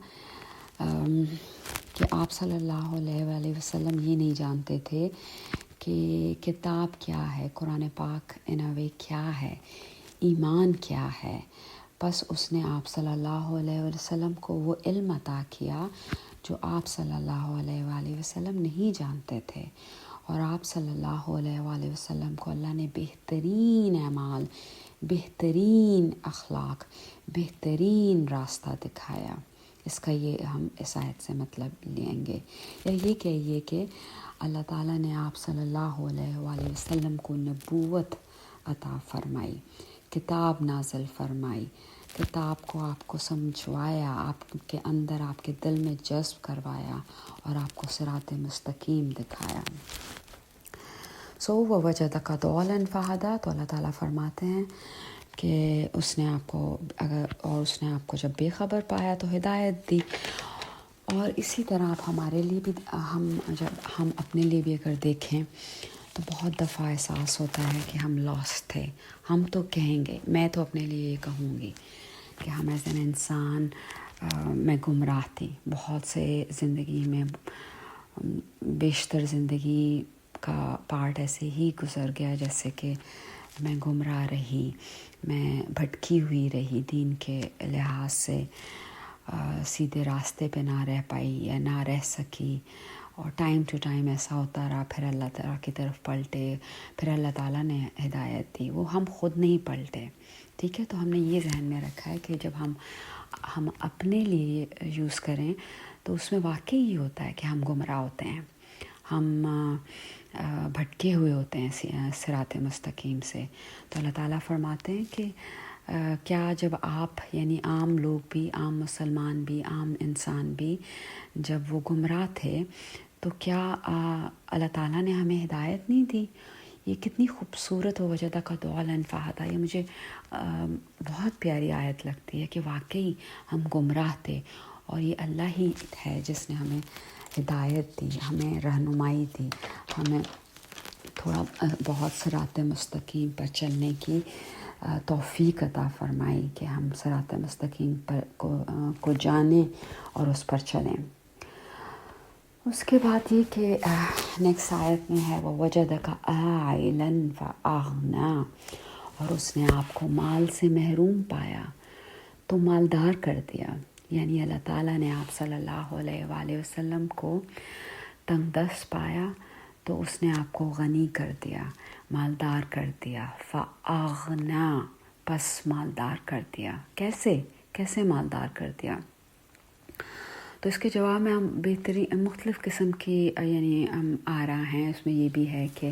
S1: کہ آپ صلی اللہ علیہ وآلہ وسلم یہ نہیں جانتے تھے کہ کتاب کیا ہے، قرآن پاک انوے کیا ہے، ایمان کیا ہے. بس اس نے آپ صلی اللہ علیہ وسلم کو وہ علم عطا کیا جو آپ صلی اللہ علیہ وآلہ وسلم نہیں جانتے تھے، اور آپ صلی اللہ علیہ وآلہ وسلم کو اللہ نے بہترین اعمال، بہترین اخلاق، بہترین راستہ دکھایا. اس کا یہ ہم اس آیت سے مطلب لیں گے، یا یہ کہیے کہ اللہ تعالیٰ نے آپ صلی اللہ علیہ وآلہ وسلم کو نبوت عطا فرمائی، کتاب نازل فرمائی، کتاب کو آپ کو سمجھوایا، آپ کے اندر آپ کے دل میں جذب کروایا اور آپ کو صراط مستقیم دکھایا۔ وَوَجَدَكَ ضَالًّا فَهَدَىٰ، تو اللہ تعالیٰ فرماتے ہیں کہ اس نے آپ کو جب بے خبر پایا تو ہدایت دی۔ اور اسی طرح آپ ہمارے لیے بھی جب ہم اپنے لیے بھی اگر دیکھیں تو بہت دفعہ احساس ہوتا ہے کہ ہم لاسٹ تھے۔ ہم تو کہیں گے، میں تو اپنے لیے یہ کہوں گی کہ ہم ایز این انسان میں گمراہ تھی۔ بہت سے زندگی میں بیشتر زندگی کا پارٹ ایسے ہی گزر گیا جیسے کہ میں گمراہ رہی، میں بھٹکی ہوئی رہی، دین کے لحاظ سے سیدھے راستے پہ نہ رہ پائی یا نہ رہ سکی، اور ٹائم ٹو ٹائم ایسا ہوتا رہا، پھر اللہ تعالیٰ کی طرف پلٹے، پھر اللہ تعالیٰ نے ہدایت دی، وہ ہم خود نہیں پلٹے۔ ٹھیک ہے، تو ہم نے یہ ذہن میں رکھا ہے کہ جب ہم اپنے لیے یوز کریں تو اس میں واقعی یہ ہوتا ہے کہ ہم گمراہ ہوتے ہیں، ہم بھٹکے ہوئے ہوتے ہیں صراط مستقیم سے۔ تو اللہ تعالیٰ فرماتے ہیں کہ کیا جب آپ یعنی عام لوگ بھی، عام مسلمان بھی، عام انسان بھی جب وہ گمراہ تھے تو کیا اللہ تعالیٰ نے ہمیں ہدایت نہیں دی؟ یہ کتنی خوبصورت وَوَجَدَكَ ضَالًّا فَهَدَىٰ، یہ مجھے بہت پیاری آیت لگتی ہے کہ واقعی ہم گمراہ تھے اور یہ اللہ ہی ہے جس نے ہمیں ہدایت دی، ہمیں رہنمائی دی، ہمیں تھوڑا بہت صراط مستقیم پر چلنے کی توفیق عطا فرمائی کہ ہم صراط مستقیم پر کو جانیں اور اس پر چلیں۔ اس کے بعد یہ کہ نیکسٹ آیت میں ہے وَوَجَدَكَ عَائِلًا فَأَغْنَىٰ، اور اس نے آپ کو مال سے محروم پایا تو مالدار کر دیا۔ یعنی اللہ تعالیٰ نے آپ صلی اللہ علیہ وآلہ وسلم کو تنگ دست پایا تو اس نے آپ کو غنی کر دیا، مالدار کر دیا۔ فَأَغْنَىٰ، پس مالدار کر دیا۔ کیسے مالدار کر دیا؟ تو اس کے جواب میں ہم مختلف قسم کی یعنی آراء ہیں۔ اس میں یہ بھی ہے کہ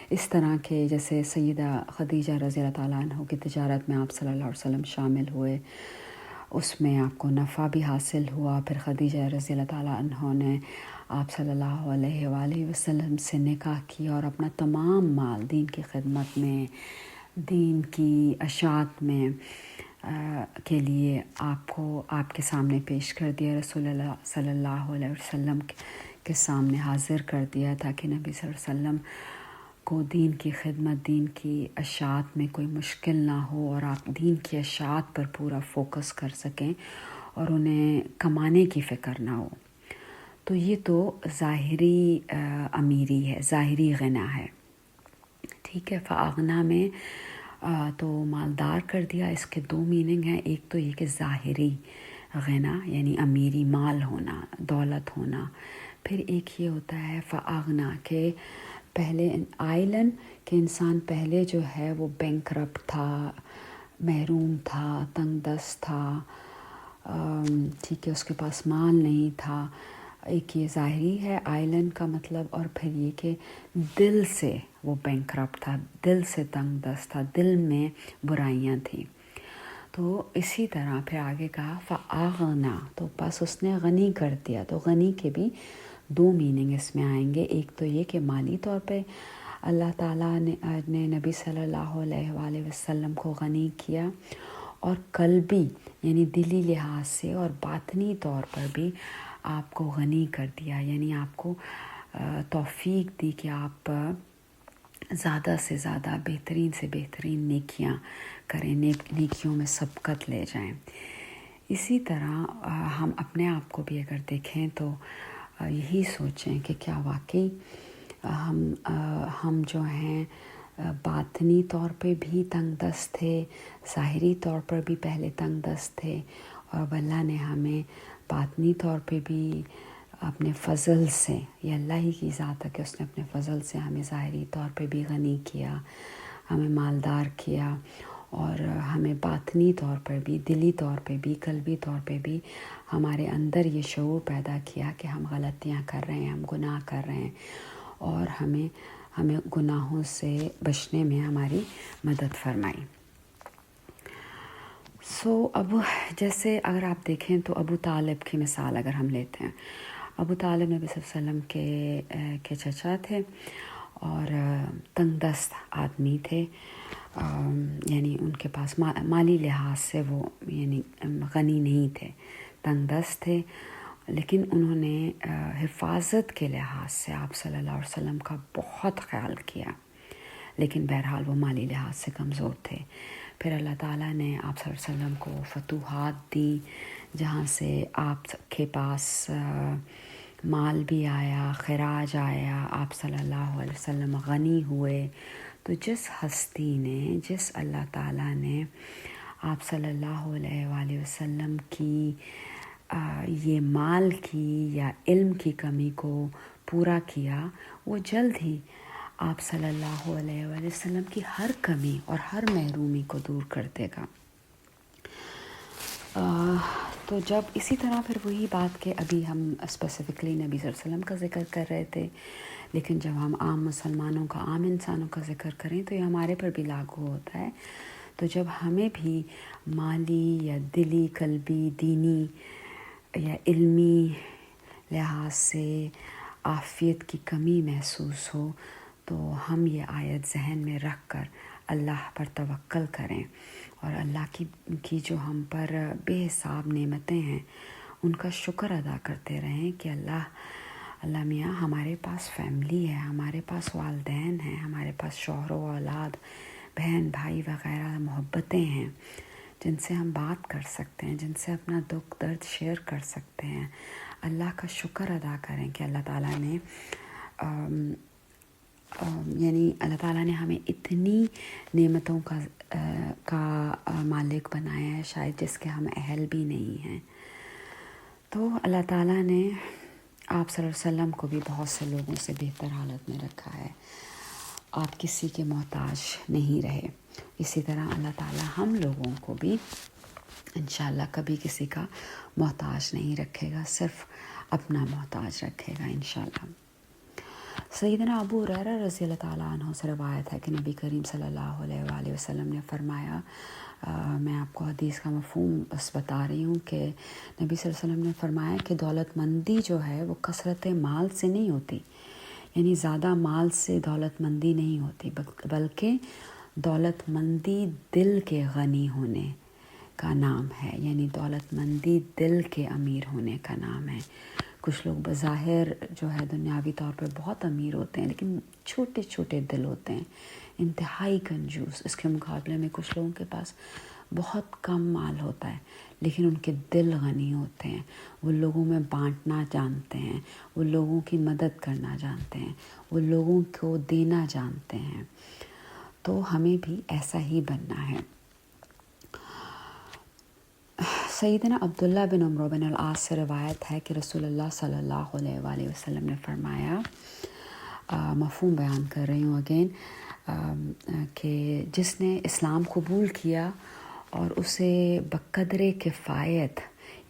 S1: اس طرح کے جیسے سیدہ خدیجہ رضی اللہ تعالیٰ عنہ کی تجارت میں آپ صلی اللہ علیہ وسلم شامل ہوئے، اس میں آپ کو نفع بھی حاصل ہوا، پھر خدیجہ رضی اللہ تعالیٰ عنہ نے آپ صلی اللہ علیہ وآلہ وسلم سے نکاح کیا اور اپنا تمام مال دین کی خدمت میں، دین کی اشاعت میں کے لیے آپ کے سامنے پیش کر دیا، رسول اللہ صلی اللہ علیہ وسلم کے سامنے حاضر کر دیا تاکہ نبی صلی اللہ علیہ وسلم کو دین کی خدمت، دین کی اشاعت میں کوئی مشکل نہ ہو اور آپ دین کی اشاعت پر پورا فوکس کر سکیں اور انہیں کمانے کی فکر نہ ہو۔ تو یہ تو ظاہری امیری ہے، ظاہری غنا ہے۔ ٹھیک ہے، فاغنا میں تو مالدار کر دیا، اس کے دو میننگ ہیں۔ ایک تو یہ کہ ظاہری غنا یعنی امیری، مال ہونا، دولت ہونا، پھر ایک یہ ہوتا ہے فاغنا کہ پہلے آئلن کہ انسان پہلے جو ہے وہ بینکرپٹ تھا، محروم تھا، تنگ دست تھا، ٹھیک ہے، اس کے پاس مال نہیں تھا۔ ایک یہ ظاہری ہے آئلن کا مطلب، اور پھر یہ کہ دل سے وہ بینکرپٹ تھا، دل سے تنگ دست تھا، دل میں برائیاں تھیں۔ تو اسی طرح پھر آگے کہا فاغنا، تو بس اس نے غنی کر دیا۔ تو غنی کے بھی دو میننگ اس میں آئیں گے۔ ایک تو یہ کہ مالی طور پہ اللہ تعالیٰ نے نبی صلی اللہ علیہ وآلہ وسلم کو غنی کیا، اور قلبی یعنی دلی لحاظ سے اور باطنی طور پر بھی آپ کو غنی کر دیا، یعنی آپ کو توفیق دی کہ آپ زیادہ سے زیادہ بہترین سے بہترین نیکیاں کریں، نیکیوں میں سبقت لے جائیں۔ اسی طرح ہم اپنے آپ کو بھی اگر دیکھیں تو یہی سوچیں کہ کیا واقعی ہم جو ہیں باطنی طور پہ بھی تنگ دست تھے، ظاہری طور پر بھی پہلے تنگ دست تھے، اور اب اللہ نے ہمیں باطنی طور پہ بھی اپنے فضل سے، یہ اللہ ہی کی ذات ہے کہ اس نے اپنے فضل سے ہمیں ظاہری طور پہ بھی غنی کیا، ہمیں مالدار کیا، اور ہمیں باطنی طور پر بھی، دلی طور پہ بھی، قلبی طور پہ بھی ہمارے اندر یہ شعور پیدا کیا کہ ہم غلطیاں کر رہے ہیں، ہم گناہ کر رہے ہیں، اور ہمیں گناہوں سے بچنے میں ہماری مدد فرمائی۔ اب جیسے اگر آپ دیکھیں تو ابو طالب کی مثال اگر ہم لیتے ہیں، ابو طالب نبی صلی اللہ علیہ وسلم کے چچا تھے اور تنگ دست آدمی تھے، یعنی ان کے پاس مالی لحاظ سے وہ یعنی غنی نہیں تھے، تنگ دست تھے، لیکن انہوں نے حفاظت کے لحاظ سے آپ صلی اللہ علیہ وسلم کا بہت خیال کیا، لیکن بہرحال وہ مالی لحاظ سے کمزور تھے۔ پھر اللہ تعالیٰ نے آپ صلی اللہ علیہ وسلم کو فتوحات دیں، جہاں سے آپ کے پاس مال بھی آیا، خراج آیا، آپ صلی اللہ علیہ وسلم غنی ہوئے۔ تو جس ہستی نے، جس اللہ تعالیٰ نے آپ صلی اللہ علیہ وآلہ وسلم کی یہ مال کی یا علم کی کمی کو پورا کیا، وہ جلد ہی آپ صلی اللہ علیہ وآلہ وسلم کی ہر کمی اور ہر محرومی کو دور کر دے گا۔ تو جب اسی طرح پھر وہی بات کہ ابھی ہم اسپیسیفکلی نبی صلی اللہ علیہ وسلم کا ذکر کر رہے تھے، لیکن جب ہم عام مسلمانوں کا، عام انسانوں کا ذکر کریں تو یہ ہمارے پر بھی لاگو ہوتا ہے۔ تو جب ہمیں بھی مالی یا دلی، قلبی، دینی یا علمی لحاظ سے عافیت کی کمی محسوس ہو، تو ہم یہ آیت ذہن میں رکھ کر اللہ پر توکل کریں اور اللہ کی جو ہم پر بے حساب نعمتیں ہیں ان کا شکر ادا کرتے رہیں کہ اللہ میاں ہمارے پاس فیملی ہے، ہمارے پاس والدین ہیں، ہمارے پاس شوہر و اولاد، بہن بھائی وغیرہ محبتیں ہیں جن سے ہم بات کر سکتے ہیں، جن سے اپنا دکھ درد شیئر کر سکتے ہیں۔ اللہ کا شکر ادا کریں کہ اللہ تعالیٰ نے یعنی اللہ تعالیٰ نے ہمیں اتنی نعمتوں کا مالک بنایا ہے، شاید جس کے ہم اہل بھی نہیں ہیں۔ تو اللہ تعالیٰ نے آپ صلی اللہ علیہ وسلم کو بھی بہت سے لوگوں سے بہتر حالت میں رکھا ہے، آپ کسی کے محتاج نہیں رہے۔ اسی طرح اللہ تعالیٰ ہم لوگوں کو بھی انشاءاللہ کبھی کسی کا محتاج نہیں رکھے گا، صرف اپنا محتاج رکھے گا انشاءاللہ۔ سیدنا ابو ہریرہ رضی اللہ تعالیٰ عنہ سے روایت ہے کہ نبی کریم صلی اللہ علیہ وآلہ وسلم نے فرمایا، میں آپ کو حدیث کا مفہوم بس بتا رہی ہوں کہ نبی صلی اللہ علیہ وسلم نے فرمایا کہ دولت مندی جو ہے وہ کثرت مال سے نہیں ہوتی، یعنی زیادہ مال سے دولت مندی نہیں ہوتی، بلکہ دولت مندی دل کے غنی ہونے کا نام ہے، یعنی دولت مندی دل کے امیر ہونے کا نام ہے۔ کچھ لوگ بظاہر جو ہے دنیاوی طور پہ بہت امیر ہوتے ہیں، لیکن چھوٹے چھوٹے دل ہوتے ہیں، انتہائی کنجوس۔ اس کے مقابلے میں کچھ لوگوں کے پاس بہت کم مال ہوتا ہے، لیکن ان کے دل غنی ہوتے ہیں، وہ لوگوں میں بانٹنا جانتے ہیں، وہ لوگوں کی مدد کرنا جانتے ہیں، وہ لوگوں کو دینا جانتے ہیں۔ تو ہمیں بھی ایسا ہی بننا ہے۔ سیدنا عبداللہ بن عمرو بن العاص سے روایت ہے کہ رسول اللہ صلی اللہ علیہ وآلہ وسلم نے فرمایا، مفہوم بیان کر رہی ہوں اگین، کہ جس نے اسلام قبول کیا اور اسے بقدر کفایت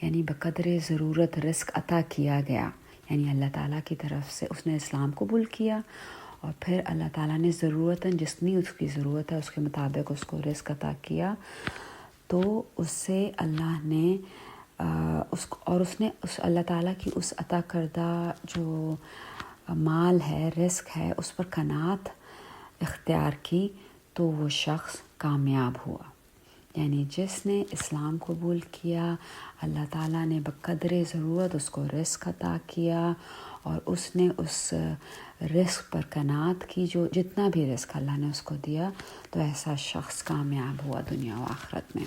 S1: یعنی بقدر ضرورت رزق عطا کیا گیا، یعنی اللہ تعالیٰ کی طرف سے اس نے اسلام قبول کیا اور پھر اللہ تعالیٰ نے ضرورتاً جتنی اس کی ضرورت ہے اس کے مطابق اس کو رزق عطا کیا، تو اس سے اللہ نے اس اللہ تعالیٰ کی اس عطا کردہ جو مال ہے، رزق ہے، اس پر قناعت اختیار کی، تو وہ شخص کامیاب ہوا۔ یعنی جس نے اسلام قبول کیا، اللہ تعالیٰ نے بقدر ضرورت اس کو رزق عطا کیا اور اس نے اس رزق پر قناعت کی، جو جتنا بھی رزق اللہ نے اس کو دیا، تو ایسا شخص کامیاب ہوا دنیا و آخرت میں۔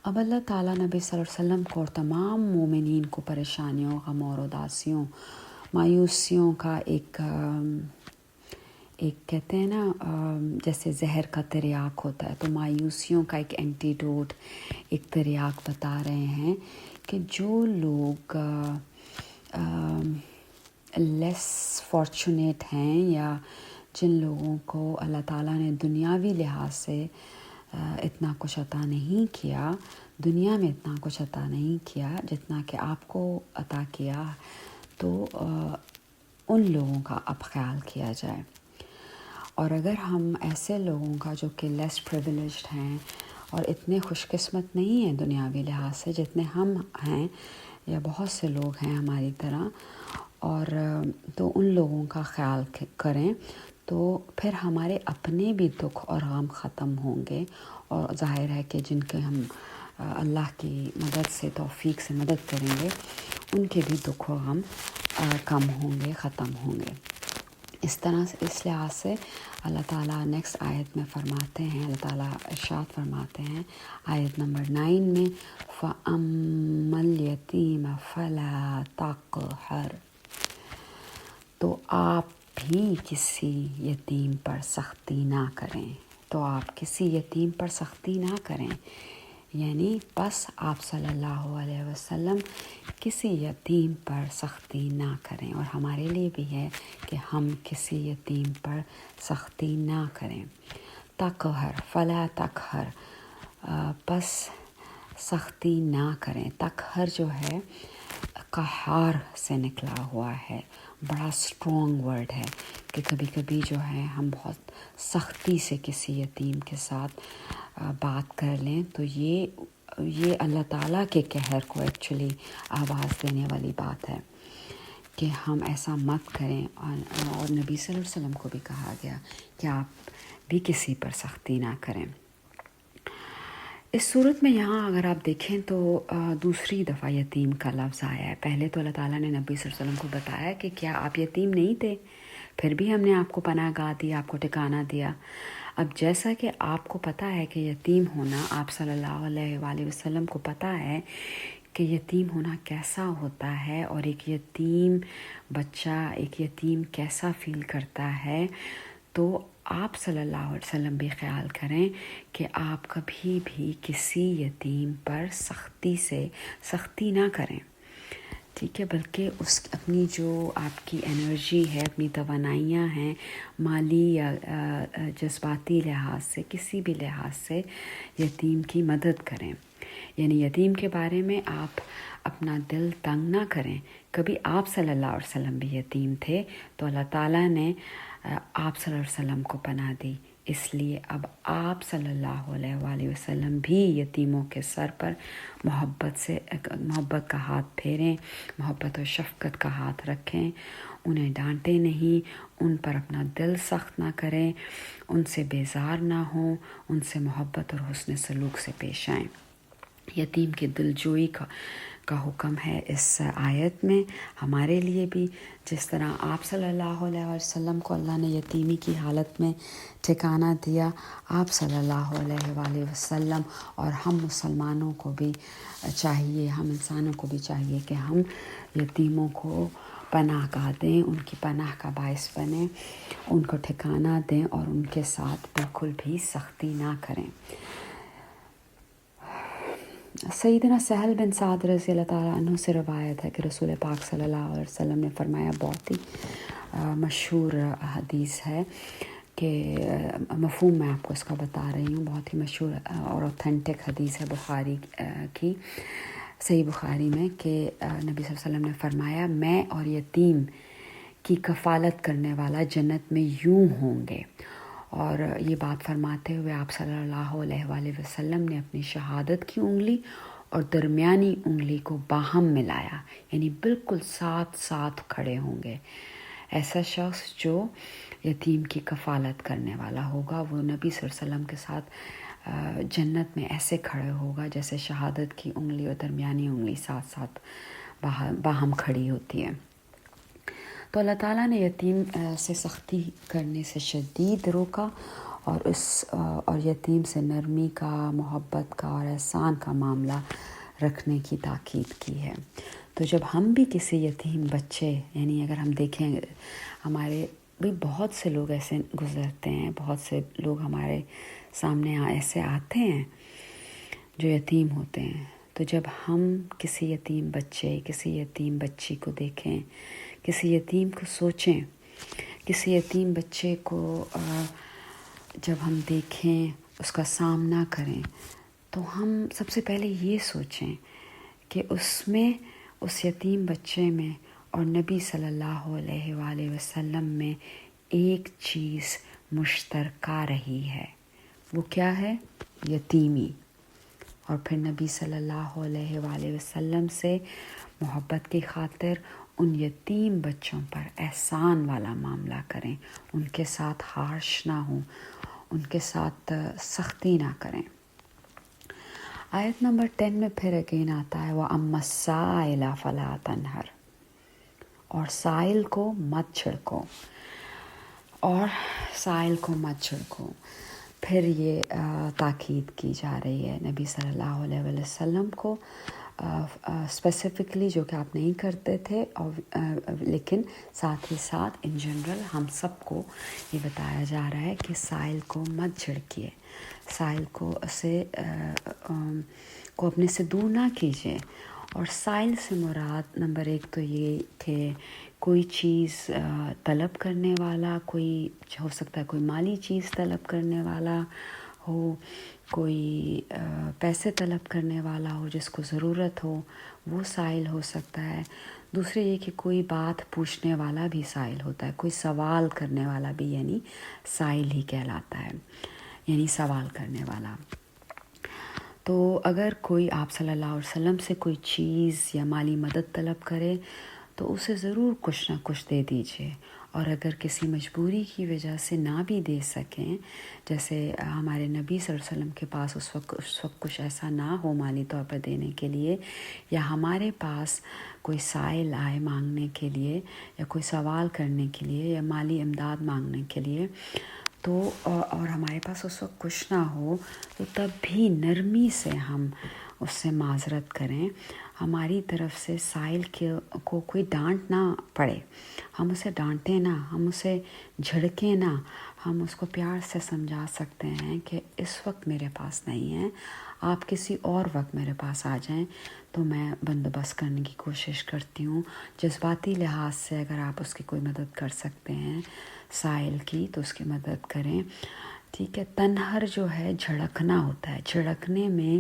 S1: اب اللہ تعالیٰ نبی صلی اللہ علیہ وسلم کو اور تمام مومنین کو پریشانیوں، غم اور اداسیوں، مایوسیوں کا ایک کہتے ہیں نا جیسے زہر کا تریاک ہوتا ہے، تو مایوسیوں کا ایک اینٹیڈوٹ، ایک تریاک بتا رہے ہیں کہ جو لوگ لیس فارچونیٹ ہیں، یا جن لوگوں کو اللہ تعالیٰ نے دنیاوی لحاظ سے اتنا کچھ عطا نہیں کیا، دنیا میں اتنا کچھ عطا نہیں کیا جتنا کہ آپ کو عطا کیا، تو ان لوگوں کا اب خیال کیا جائے۔ اور اگر ہم ایسے لوگوں کا جو کہ لیس پریویلیجڈ ہیں اور اتنے خوش قسمت نہیں ہیں دنیاوی لحاظ سے جتنے ہم ہیں، یا بہت سے لوگ ہیں ہماری طرح، اور تو ان لوگوں کا خیال کریں تو پھر ہمارے اپنے بھی دکھ اور غم ختم ہوں گے، اور ظاہر ہے کہ جن کے ہم اللہ کی مدد سے، توفیق سے مدد کریں گے، ان کے بھی دکھ و غم کم ہوں گے، ختم ہوں گے۔ اس طرح سے، اس لحاظ سے اللہ تعالیٰ نیکسٹ آیت میں فرماتے ہیں، اللہ تعالیٰ ارشاد فرماتے ہیں آیت نمبر 9 میں، فَأَمَّا الْيَتِيمَ فَلَا تَقْهَرْ، تو آپ بھی کسی یتیم پر سختی نہ کریں، تو آپ کسی یتیم پر سختی نہ کریں، یعنی بس آپ صلی اللہ علیہ وسلم کسی یتیم پر سختی نہ کریں، اور ہمارے لیے بھی ہے کہ ہم کسی یتیم پر سختی نہ کریں۔ تقہر، فلا تقہر، بس سختی نہ کریں۔ تقہر جو ہے قہار سے نکلا ہوا ہے، بڑا اسٹرانگ ورڈ ہے کہ کبھی کبھی جو ہے ہم بہت سختی سے کسی یتیم کے ساتھ بات کر لیں تو یہ اللہ تعالیٰ کے قہر کو ایکچولی آواز دینے والی بات ہے کہ ہم ایسا مت کریں، اور نبی صلی اللہ علیہ وسلم کو بھی کہا گیا کہ آپ بھی کسی پر سختی نہ کریں۔ اس صورت میں یہاں اگر آپ دیکھیں تو دوسری دفعہ یتیم کا لفظ آیا ہے۔ پہلے تو اللہ تعالیٰ نے نبی صلی اللہ علیہ وسلم کو بتایا کہ کیا آپ یتیم نہیں تھے، پھر بھی ہم نے آپ کو پناہ گاہ دی، آپ کو ٹھکانہ دیا۔ اب جیسا کہ آپ کو پتہ ہے کہ یتیم ہونا، آپ صلی اللہ علیہ وآلہ وسلم کو پتہ ہے کہ یتیم ہونا کیسا ہوتا ہے، اور ایک یتیم بچہ، ایک یتیم کیسا فیل کرتا ہے، تو آپ صلی اللہ علیہ وسلم بھی خیال کریں کہ آپ کبھی بھی کسی یتیم پر سختی نہ کریں، ٹھیک ہے، بلکہ اپنی جو آپ کی انرجی ہے، اپنی توانائیاں ہیں، مالی یا جذباتی لحاظ سے، کسی بھی لحاظ سے یتیم کی مدد کریں۔ یعنی یتیم کے بارے میں آپ اپنا دل تنگ نہ کریں۔ کبھی آپ صلی اللہ علیہ وسلم بھی یتیم تھے تو اللہ تعالیٰ نے آپ صلی اللہ علیہ وسلم کو پناہ دی، اس لیے اب آپ صلی اللہ علیہ وآلہ وسلم بھی یتیموں کے سر پر محبت کا ہاتھ پھیریں، محبت و شفقت کا ہاتھ رکھیں، انہیں ڈانٹیں نہیں، ان پر اپنا دل سخت نہ کریں، ان سے بیزار نہ ہوں، ان سے محبت اور حسن سلوک سے پیش آئیں۔ یتیم کی دلجوئی کا حکم ہے اس آیت میں ہمارے لیے بھی، جس طرح آپ صلی اللہ علیہ وسلم کو اللہ نے یتیمی کی حالت میں ٹھکانہ دیا، آپ صلی اللہ علیہ وآلہ وسلم اور ہم مسلمانوں کو بھی چاہیے، ہم انسانوں کو بھی چاہیے کہ ہم یتیموں کو پناہ گاہ دیں، ان کی پناہ کا باعث بنیں، ان کو ٹھکانہ دیں، اور ان کے ساتھ بالکل بھی سختی نہ کریں۔ سیدنا سہل بن سعد رضی اللہ تعالیٰ عنہ سے روایت ہے کہ رسول پاک صلی اللہ علیہ وسلم نے فرمایا، بہت ہی مشہور حدیث ہے کہ مفہوم میں آپ کو اس کا بتا رہی ہوں، بہت ہی مشہور اور اوتھینٹک حدیث ہے بخاری کی، صحیح بخاری میں، کہ نبی صلی اللہ علیہ وسلم نے فرمایا، میں اور یتیم کی کفالت کرنے والا جنت میں یوں ہوں گے۔ اور یہ بات فرماتے ہوئے آپ صلی اللہ علیہ وآلہ وسلم نے اپنی شہادت کی انگلی اور درمیانی انگلی کو باہم ملایا، یعنی بالکل ساتھ ساتھ کھڑے ہوں گے۔ ایسا شخص جو یتیم کی کفالت کرنے والا ہوگا، وہ نبی صلی اللہ علیہ وسلم کے ساتھ جنت میں ایسے کھڑے ہوگا جیسے شہادت کی انگلی اور درمیانی انگلی ساتھ ساتھ باہم کھڑی ہوتی ہے۔ تو اللہ تعالیٰ نے یتیم سے سختی کرنے سے شدید روکا، اور یتیم سے نرمی کا، محبت کا اور احسان کا معاملہ رکھنے کی تاکید کی ہے۔ تو جب ہم بھی کسی یتیم بچے، یعنی اگر ہم دیکھیں ہمارے بھی بہت سے لوگ ایسے گزرتے ہیں، بہت سے لوگ ہمارے سامنے ایسے آتے ہیں جو یتیم ہوتے ہیں، تو جب ہم کسی یتیم بچے، کسی یتیم بچی کو دیکھیں، کسی یتیم کو سوچیں، کسی یتیم بچے کو جب ہم دیکھیں، اس کا سامنا کریں، تو ہم سب سے پہلے یہ سوچیں کہ اس یتیم بچے میں اور نبی صلی اللہ علیہ وآلہ وسلم میں ایک چیز مشترکہ رہی ہے، وہ کیا ہے؟ یتیمی۔ اور پھر نبی صلی اللہ علیہ وآلہ وسلم سے محبت کی خاطر ان یتیم بچوں پر احسان والا معاملہ کریں، ان کے ساتھ ہارش نہ ہوں، ان کے ساتھ سختی نہ کریں۔ آیت نمبر 10 میں پھر اگین آتا ہے وَأَمَّا السَّائِلَ فَلَا تَنْهَرْ، اور سائل کو مت چھڑکو، اور سائل کو مت چھڑکو۔ پھر یہ تاکید کی جا رہی ہے نبی صلی اللہ علیہ وسلم کو اسپیسیفکلی، جو کہ آپ نہیں کرتے تھے، اور لیکن ساتھ ہی ساتھ ان جنرل ہم سب کو یہ بتایا جا رہا ہے کہ سائل کو مت جھڑکیے، سائل کو اپنے سے دور نہ کیجیے۔ اور سائل سے مراد نمبر 1 تو یہ کہ کوئی چیز طلب کرنے والا، کوئی ہو سکتا ہے کوئی مالی چیز طلب کرنے والا ہو، کوئی پیسے طلب کرنے والا ہو جس کو ضرورت ہو، وہ سائل ہو سکتا ہے۔ دوسرے یہ کہ کوئی بات پوچھنے والا بھی سائل ہوتا ہے، کوئی سوال کرنے والا بھی یعنی سائل ہی کہلاتا ہے، یعنی سوال کرنے والا۔ تو اگر کوئی آپ صلی اللہ علیہ وسلم سے کوئی چیز یا مالی مدد طلب کرے تو اسے ضرور کچھ نہ کچھ دے دیجیے، اور اگر کسی مجبوری کی وجہ سے نہ بھی دے سکیں، جیسے ہمارے نبی صلی اللہ علیہ وسلم کے پاس اس وقت کچھ ایسا نہ ہو مالی طور پر دینے کے لیے، یا ہمارے پاس کوئی سائل آئے مانگنے کے لیے، یا کوئی سوال کرنے کے لیے، یا مالی امداد مانگنے کے لیے، تو اور ہمارے پاس اس وقت کچھ نہ ہو، تو تب بھی نرمی سے ہم اس سے معذرت کریں۔ ہماری طرف سے سائل کو کوئی ڈانٹ نہ پڑے، ہم اسے ڈانٹیں نہ، ہم اسے جھڑکیں نہ، ہم اس کو پیار سے سمجھا سکتے ہیں کہ اس وقت میرے پاس نہیں ہے، آپ کسی اور وقت میرے پاس آ جائیں تو میں بندوبست کرنے کی کوشش کرتی ہوں۔ جذباتی لحاظ سے اگر آپ اس کی کوئی مدد کر سکتے ہیں سائل کی تو اس کی مدد کریں، ٹھیک ہے۔ تنہر جو ہے جھڑکنا ہوتا ہے، جھڑکنے میں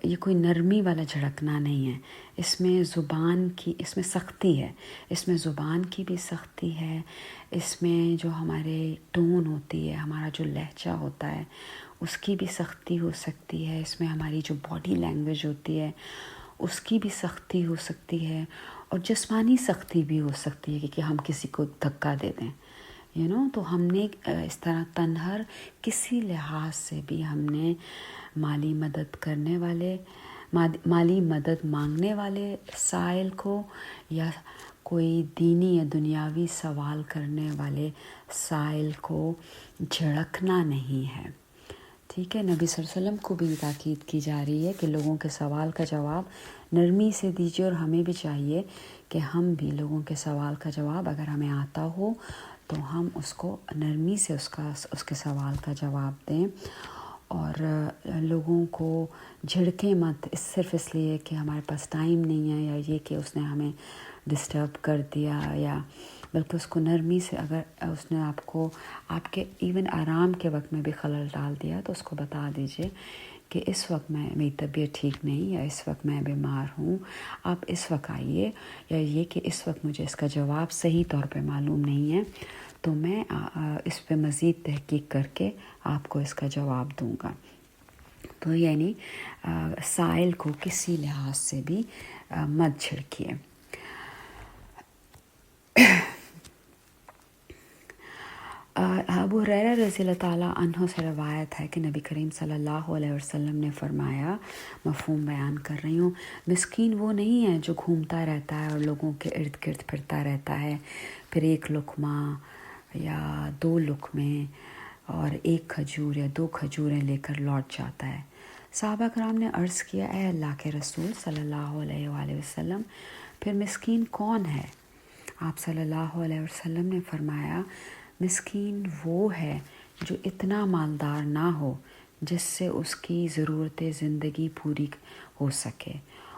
S1: یہ کوئی نرمی والا جھڑکنا نہیں ہے، اس میں زبان کی، اس میں سختی ہے، اس میں زبان کی بھی سختی ہے، اس میں جو ہمارے ٹون ہوتی ہے، ہمارا جو لہجہ ہوتا ہے اس کی بھی سختی ہو سکتی ہے، اس میں ہماری جو باڈی لینگویج ہوتی ہے اس کی بھی سختی ہو سکتی ہے، اور جسمانی سختی بھی ہو سکتی ہے کہ ہم کسی کو دھکا دے دیں، تو ہم نے اس طرح تنہر کسی لحاظ سے بھی ہم نے مالی مدد کرنے والے، مالی مدد مانگنے والے سائل کو، یا کوئی دینی یا دنیاوی سوال کرنے والے سائل کو جھڑکنا نہیں ہے، ٹھیک ہے۔ نبی صلی اللہ علیہ وسلم کو بھی تاکید کی جا رہی ہے کہ لوگوں کے سوال کا جواب نرمی سے دیجیے، اور ہمیں بھی چاہیے کہ ہم بھی لوگوں کے سوال کا جواب اگر ہمیں آتا ہو تو ہم اس کو نرمی سے اس کے سوال کا جواب دیں، اور لوگوں کو جھڑکیں مت، صرف اس لیے کہ ہمارے پاس ٹائم نہیں ہے، یا یہ کہ اس نے ہمیں ڈسٹرب کر دیا، یا بلکہ اس کو نرمی سے، اگر اس نے آپ کو آپ کے ایون آرام کے وقت میں بھی خلل ڈال دیا تو اس کو بتا دیجئے کہ اس وقت میری طبیعت ٹھیک نہیں، یا اس وقت میں بیمار ہوں، آپ اس وقت آئیے، یا یہ کہ اس وقت مجھے اس کا جواب صحیح طور پہ معلوم نہیں ہے تو میں اس پہ مزید تحقیق کر کے آپ کو اس کا جواب دوں گا۔ تو یعنی سائل کو کسی لحاظ سے بھی مت جھڑکیے۔ ابو ہریرہ رضی اللہ تعالیٰ عنہ سے روایت ہے کہ نبی کریم صلی اللہ علیہ وسلم نے فرمایا، مفہوم بیان کر رہی ہوں، مسکین وہ نہیں ہے جو گھومتا رہتا ہے اور لوگوں کے ارد گرد پھرتا رہتا ہے، پھر ایک لقمہ یا 2 لقمے اور 1 کھجور یا 2 کھجوریں لے کر لوٹ جاتا ہے۔ صحابہ کرام نے عرض کیا، اے اللہ کے رسول صلی اللہ علیہ وآلہ وسلم، پھر مسکین کون ہے؟ آپ صلی اللہ علیہ وسلم نے فرمایا، مسکین وہ ہے جو اتنا مالدار نہ ہو جس سے اس کی ضرورت زندگی پوری ہو سکے،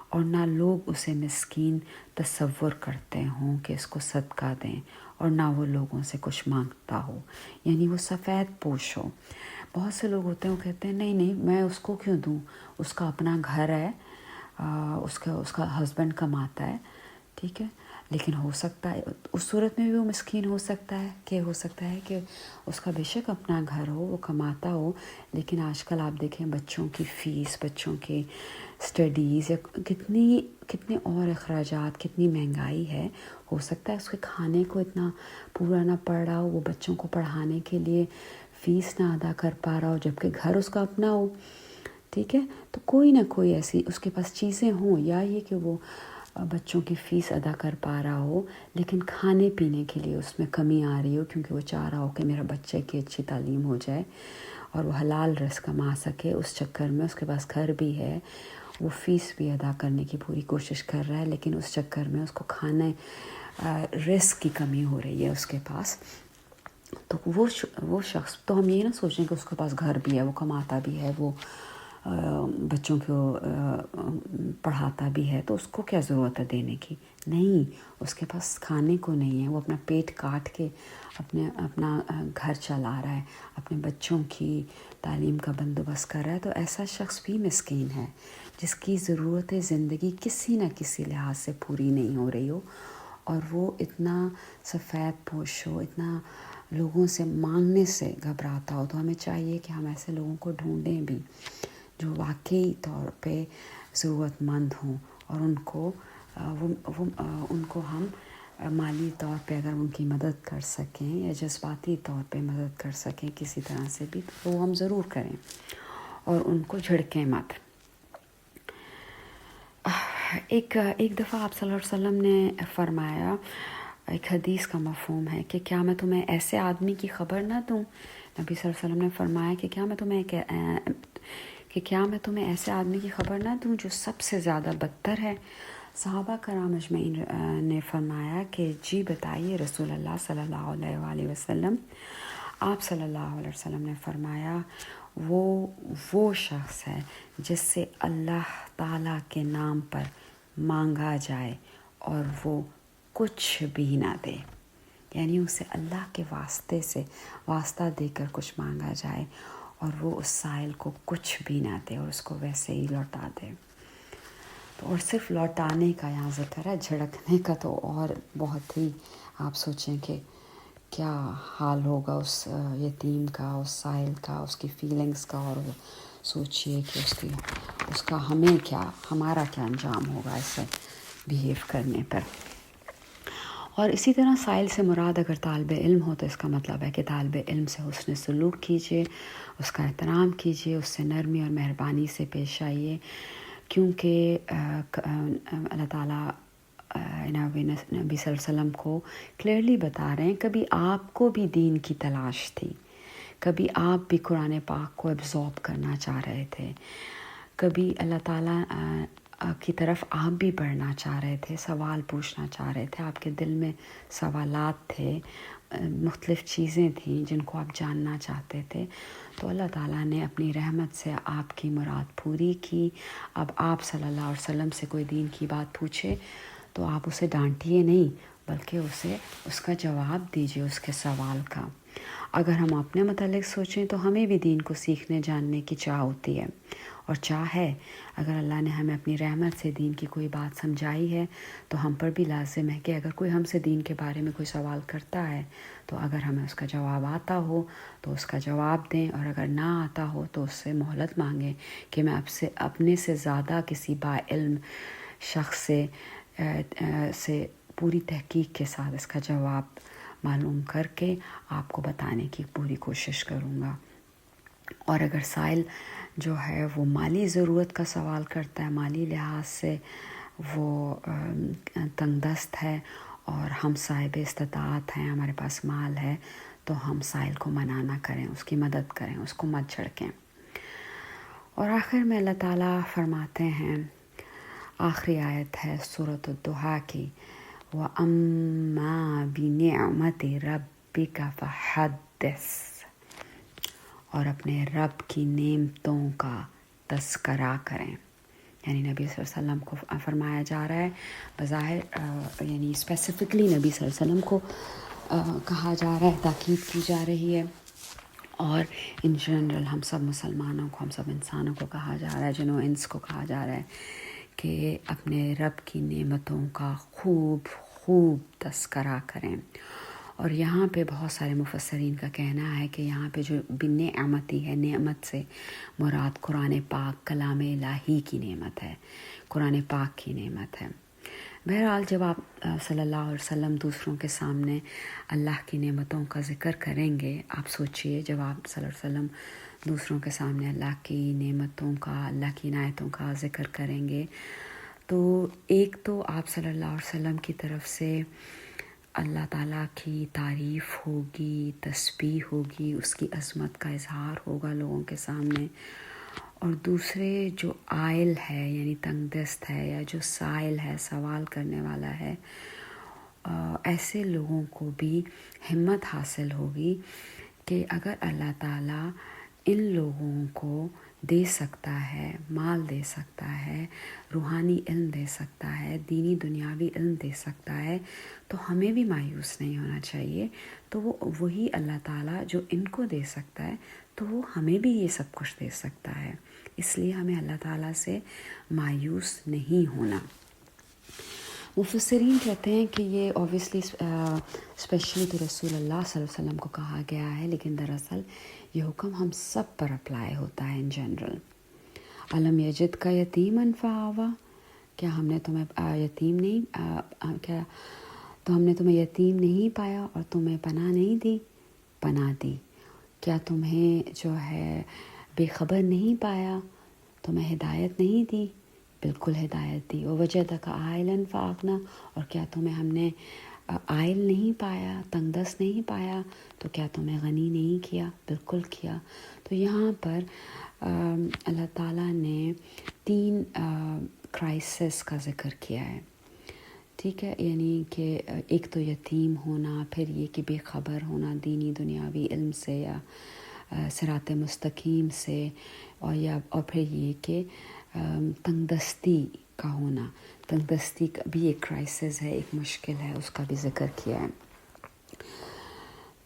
S1: اور نہ لوگ اسے مسکین تصور کرتے ہوں کہ اس کو صدقہ دیں، اور نہ وہ لوگوں سے کچھ مانگتا ہو، یعنی وہ سفید پوش ہو۔ بہت سے لوگ ہوتے ہیں وہ کہتے ہیں نہیں میں اس کو کیوں دوں، اس کا اپنا گھر ہے، اس کا ہسبینڈ کماتا ہے، ٹھیک ہے، لیکن ہو سکتا ہے اس صورت میں بھی وہ مسکین ہو سکتا ہے کہ اس کا بے شک اپنا گھر ہو، وہ کماتا ہو، لیکن آج کل آپ دیکھیں بچوں کی فیس، بچوں کے اسٹڈیز، یا کتنے اور اخراجات، کتنی مہنگائی ہے، ہو سکتا ہے اس کے کھانے کو اتنا پورا نہ پڑ رہا ہو، وہ بچوں کو پڑھانے کے لیے فیس نہ ادا کر پا رہا ہو، جبکہ گھر اس کا اپنا ہو، ٹھیک ہے، تو کوئی نہ کوئی ایسی اس کے پاس چیزیں ہوں، یا یہ کہ وہ بچوں کی فیس ادا کر پا رہا ہو، لیکن کھانے پینے کے لیے اس میں کمی آ رہی ہو، کیونکہ وہ چاہ رہا ہو کہ میرا بچے کی اچھی تعلیم ہو جائے اور وہ حلال رزق کما سکے، اس چکر میں اس کے پاس گھر بھی ہے، وہ فیس بھی ادا کرنے کی پوری کوشش کر رہا ہے، لیکن اس چکر میں اس کو کھانے رزق کی کمی ہو رہی ہے اس کے پاس، تو وہ شخص، تو ہم یہ نہ سوچیں کہ اس کے پاس گھر بھی ہے، وہ کماتا بھی ہے، وہ بچوں کو پڑھاتا بھی ہے، تو اس کو کیا ضرورت ہے دینے کی؟ نہیں، اس کے پاس کھانے کو نہیں ہے، وہ اپنا پیٹ کاٹ کے اپنا گھر چلا رہا ہے، اپنے بچوں کی تعلیم کا بندوبست کر رہا ہے، تو ایسا شخص بھی مسکین ہے جس کی ضرورت زندگی کسی نہ کسی لحاظ سے پوری نہیں ہو رہی ہو، اور وہ اتنا سفید پوش ہو، اتنا لوگوں سے مانگنے سے گھبراتا ہو، تو ہمیں چاہیے کہ ہم ایسے لوگوں کو ڈھونڈیں بھی جو واقعی طور پہ ضرورت مند ہوں، اور ان کو ہم مالی طور پہ اگر ان کی مدد کر سکیں یا جذباتی طور پہ مدد کر سکیں کسی طرح سے بھی، تو وہ ہم ضرور کریں اور ان کو جھڑکیں مت۔ ایک دفعہ آپ صلی اللہ علیہ وسلم نے فرمایا، ایک حدیث کا مفہوم ہے کہ کیا میں تمہیں ایسے آدمی کی خبر نہ دوں؟ نبی صلی اللہ علیہ وسلم نے فرمایا کہ کیا میں تمہیں ایسے آدمی کی خبر نہ دوں جو سب سے زیادہ بدتر ہے؟ صحابہ کرام اجمعین نے فرمایا کہ جی بتائیے رسول اللہ صلی اللہ علیہ وآلہ وسلم۔ آپ صلی اللہ علیہ وسلم نے فرمایا، وہ شخص ہے جس سے اللہ تعالیٰ کے نام پر مانگا جائے اور وہ کچھ بھی نہ دے، یعنی اسے اللہ کے واسطے سے واسطہ دے کر کچھ مانگا جائے اور وہ اس سائل کو کچھ بھی نہ دے اور اس کو ویسے ہی لوٹا دے۔ تو اور صرف لوٹانے کا یہاں ذکر ہے، جھڑکنے کا تو اور بہت ہی، آپ سوچیں کہ کیا حال ہوگا اس یتیم کا، اس سائل کا، اس کی فیلنگز کا، اور سوچئے کہ اس کا ہمارا کیا انجام ہوگا ایسے بیہیو کرنے پر۔ اور اسی طرح سائل سے مراد اگر طالب علم ہو تو اس کا مطلب ہے کہ طالب علم سے حسن سلوک کیجیے، اس کا احترام کیجیے، اس سے نرمی اور مہربانی سے پیش آئیے، کیونکہ اللہ تعالیٰ نبی صلی اللہ علیہ وسلم کو کلیئرلی بتا رہے ہیں، کبھی آپ کو بھی دین کی تلاش تھی، کبھی آپ بھی قرآن پاک کو ابزارب کرنا چاہ رہے تھے، کبھی اللہ تعالیٰ کی طرف آپ بھی بڑھنا چاہ رہے تھے، سوال پوچھنا چاہ رہے تھے، آپ کے دل میں سوالات تھے، مختلف چیزیں تھیں جن کو آپ جاننا چاہتے تھے، تو اللہ تعالیٰ نے اپنی رحمت سے آپ کی مراد پوری کی۔ اب آپ صلی اللہ علیہ وسلم سے کوئی دین کی بات پوچھے تو آپ اسے ڈانٹیے نہیں، بلکہ اسے اس کا جواب دیجیے، اس کے سوال کا۔ اگر ہم اپنے متعلق سوچیں تو ہمیں بھی دین کو سیکھنے جاننے کی چاہ ہوتی ہے، اور چاہ ہے، اگر اللہ نے ہمیں اپنی رحمت سے دین کی کوئی بات سمجھائی ہے تو ہم پر بھی لازم ہے کہ اگر کوئی ہم سے دین کے بارے میں کوئی سوال کرتا ہے تو اگر ہمیں اس کا جواب آتا ہو تو اس کا جواب دیں، اور اگر نہ آتا ہو تو اس سے مہلت مانگیں کہ میں اپنے سے زیادہ کسی با علم شخص سے پوری تحقیق کے ساتھ اس کا جواب معلوم کر کے آپ کو بتانے کی پوری کوشش کروں گا۔ اور اگر سائل جو ہے وہ مالی ضرورت کا سوال کرتا ہے، مالی لحاظ سے وہ تنگ دست ہے اور ہم صاحب استطاعت ہیں، ہمارے پاس مال ہے، تو ہم سائل کو منع نہ کریں، اس کی مدد کریں، اس کو مت جھڑکیں۔ اور آخر میں اللہ تعالیٰ فرماتے ہیں، آخری آیت ہے سورۃ الضحیٰ کی، وَأَمَّا بِنِعْمَةِ رَبِّكَ فَحَدِّثْ، اور اپنے رب کی نعمتوں کا تذکرہ کریں۔ یعنی نبی صلی اللہ علیہ وسلم کو فرمایا جا رہا ہے، بظاہر یعنی اسپیسیفکلی نبی صلی اللہ علیہ وسلم کو کہا جا رہا ہے، تاکید کی جا رہی ہے، اور ان جنرل ہم سب مسلمانوں کو، ہم سب انسانوں کو کہا جا رہا ہے، جنوں انس کو کہا جا رہا ہے کہ اپنے رب کی نعمتوں کا خوب خوب تذکرہ کریں. اور یہاں پہ بہت سارے مفسرین کا کہنا ہے کہ یہاں پہ جو نعمتی ہے، نعمت سے مراد قرآن پاک کلام الہی کی نعمت ہے، قرآن پاک کی نعمت ہے. بہرحال جب آپ صلی اللہ علیہ وسلم دوسروں کے سامنے اللہ کی نعمتوں کا ذکر کریں گے، آپ سوچئے جب آپ صلی اللہ علیہ وسلم دوسروں کے سامنے اللہ کی نعمتوں کا، اللہ کی عنایتوں کا ذکر کریں گے، تو ایک تو آپ صلی اللہ علیہ وسلم کی طرف سے اللہ تعالیٰ کی تعریف ہوگی، تسبیح ہوگی، اس کی عظمت کا اظہار ہوگا لوگوں کے سامنے. اور دوسرے جو عائل ہے یعنی تنگ دست ہے یا جو سائل ہے، سوال کرنے والا ہے، ایسے لوگوں کو بھی ہمت حاصل ہوگی کہ اگر اللہ تعالیٰ ان لوگوں کو دے سکتا ہے، مال دے سکتا ہے، روحانی علم دے سکتا ہے، دینی دنیاوی علم دے سکتا ہے، تو ہمیں بھی مایوس نہیں ہونا چاہیے. تو وہی اللہ تعالیٰ جو ان کو دے سکتا ہے تو وہ ہمیں بھی یہ سب کچھ دے سکتا ہے. اس لیے ہمیں اللہ تعالیٰ سے مایوس نہیں ہونا. مفسرین کہتے ہیں کہ یہ اوبویسلی اسپیشلی تو رسول اللہ صلی اللہ علیہ وسلم کو کہا گیا ہے، لیکن دراصل یہ حکم ہم سب پر اپلائی ہوتا ہے ان جنرل. علم یجد کا یتیماً فآویٰ، کیا ہم نے تمہیں یتیم نہیں کیا تو ہم نے تمہیں یتیم نہیں پایا اور تمہیں پناہ نہیں دی، پناہ دی. کیا تمہیں جو ہے بے خبر نہیں پایا، تمہیں ہدایت نہیں دی، بالکل ہدایت دی. ووجدک عائلاً فأغنیٰ، اور کیا تمہیں ہم نے عائل نہیں پایا، تنگ دست نہیں پایا تو کیا تمہیں غنی نہیں کیا، بالکل کیا. تو یہاں پر اللہ تعالیٰ نے 3 کرائسس کا ذکر کیا ہے، ٹھیک ہے. یعنی کہ ایک تو یتیم ہونا، پھر یہ کہ بے خبر ہونا دینی دنیاوی علم سے یا صراط مستقیم سے، اور پھر یہ کہ تنگ دستی کا ہونا. تنگ دستی کا بھی ایک کرائسس ہے، ایک مشکل ہے، اس کا بھی ذکر کیا ہے.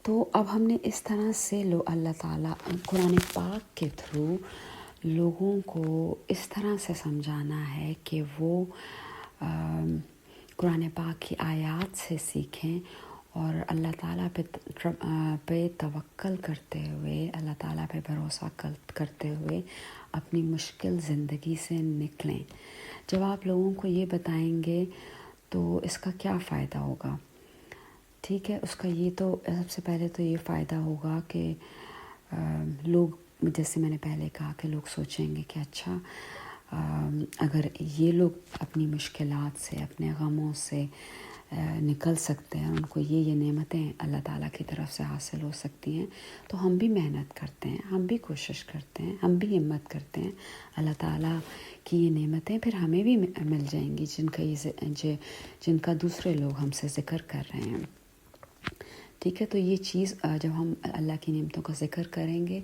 S1: تو اب ہم نے اس طرح سے اللہ تعالیٰ قرآن پاک کے تھرو لوگوں کو اس طرح سے سمجھانا ہے کہ وہ قرآن پاک کی آیات سے سیکھیں اور اللہ تعالیٰ پہ توکل کرتے ہوئے، اللہ تعالیٰ پہ بھروسہ کرتے ہوئے اپنی مشکل زندگی سے نکلیں. جب آپ لوگوں کو یہ بتائیں گے تو اس کا کیا فائدہ ہوگا؟ ٹھیک ہے، اس کا یہ تو سب سے پہلے تو یہ فائدہ ہوگا کہ لوگ، جیسے میں نے پہلے کہا، کہ لوگ سوچیں گے کہ اچھا اگر یہ لوگ اپنی مشکلات سے، اپنے غموں سے نکل سکتے ہیں، ان کو یہ نعمتیں اللہ تعالیٰ کی طرف سے حاصل ہو سکتی ہیں، تو ہم بھی محنت کرتے ہیں، ہم بھی کوشش کرتے ہیں، ہم بھی ہمت کرتے ہیں. اللہ تعالیٰ کی یہ نعمتیں پھر ہمیں بھی مل جائیں گی جن کا دوسرے لوگ ہم سے ذکر کر رہے ہیں. ٹھیک ہے، تو یہ چیز جب ہم اللہ کی نعمتوں کا ذکر کریں گے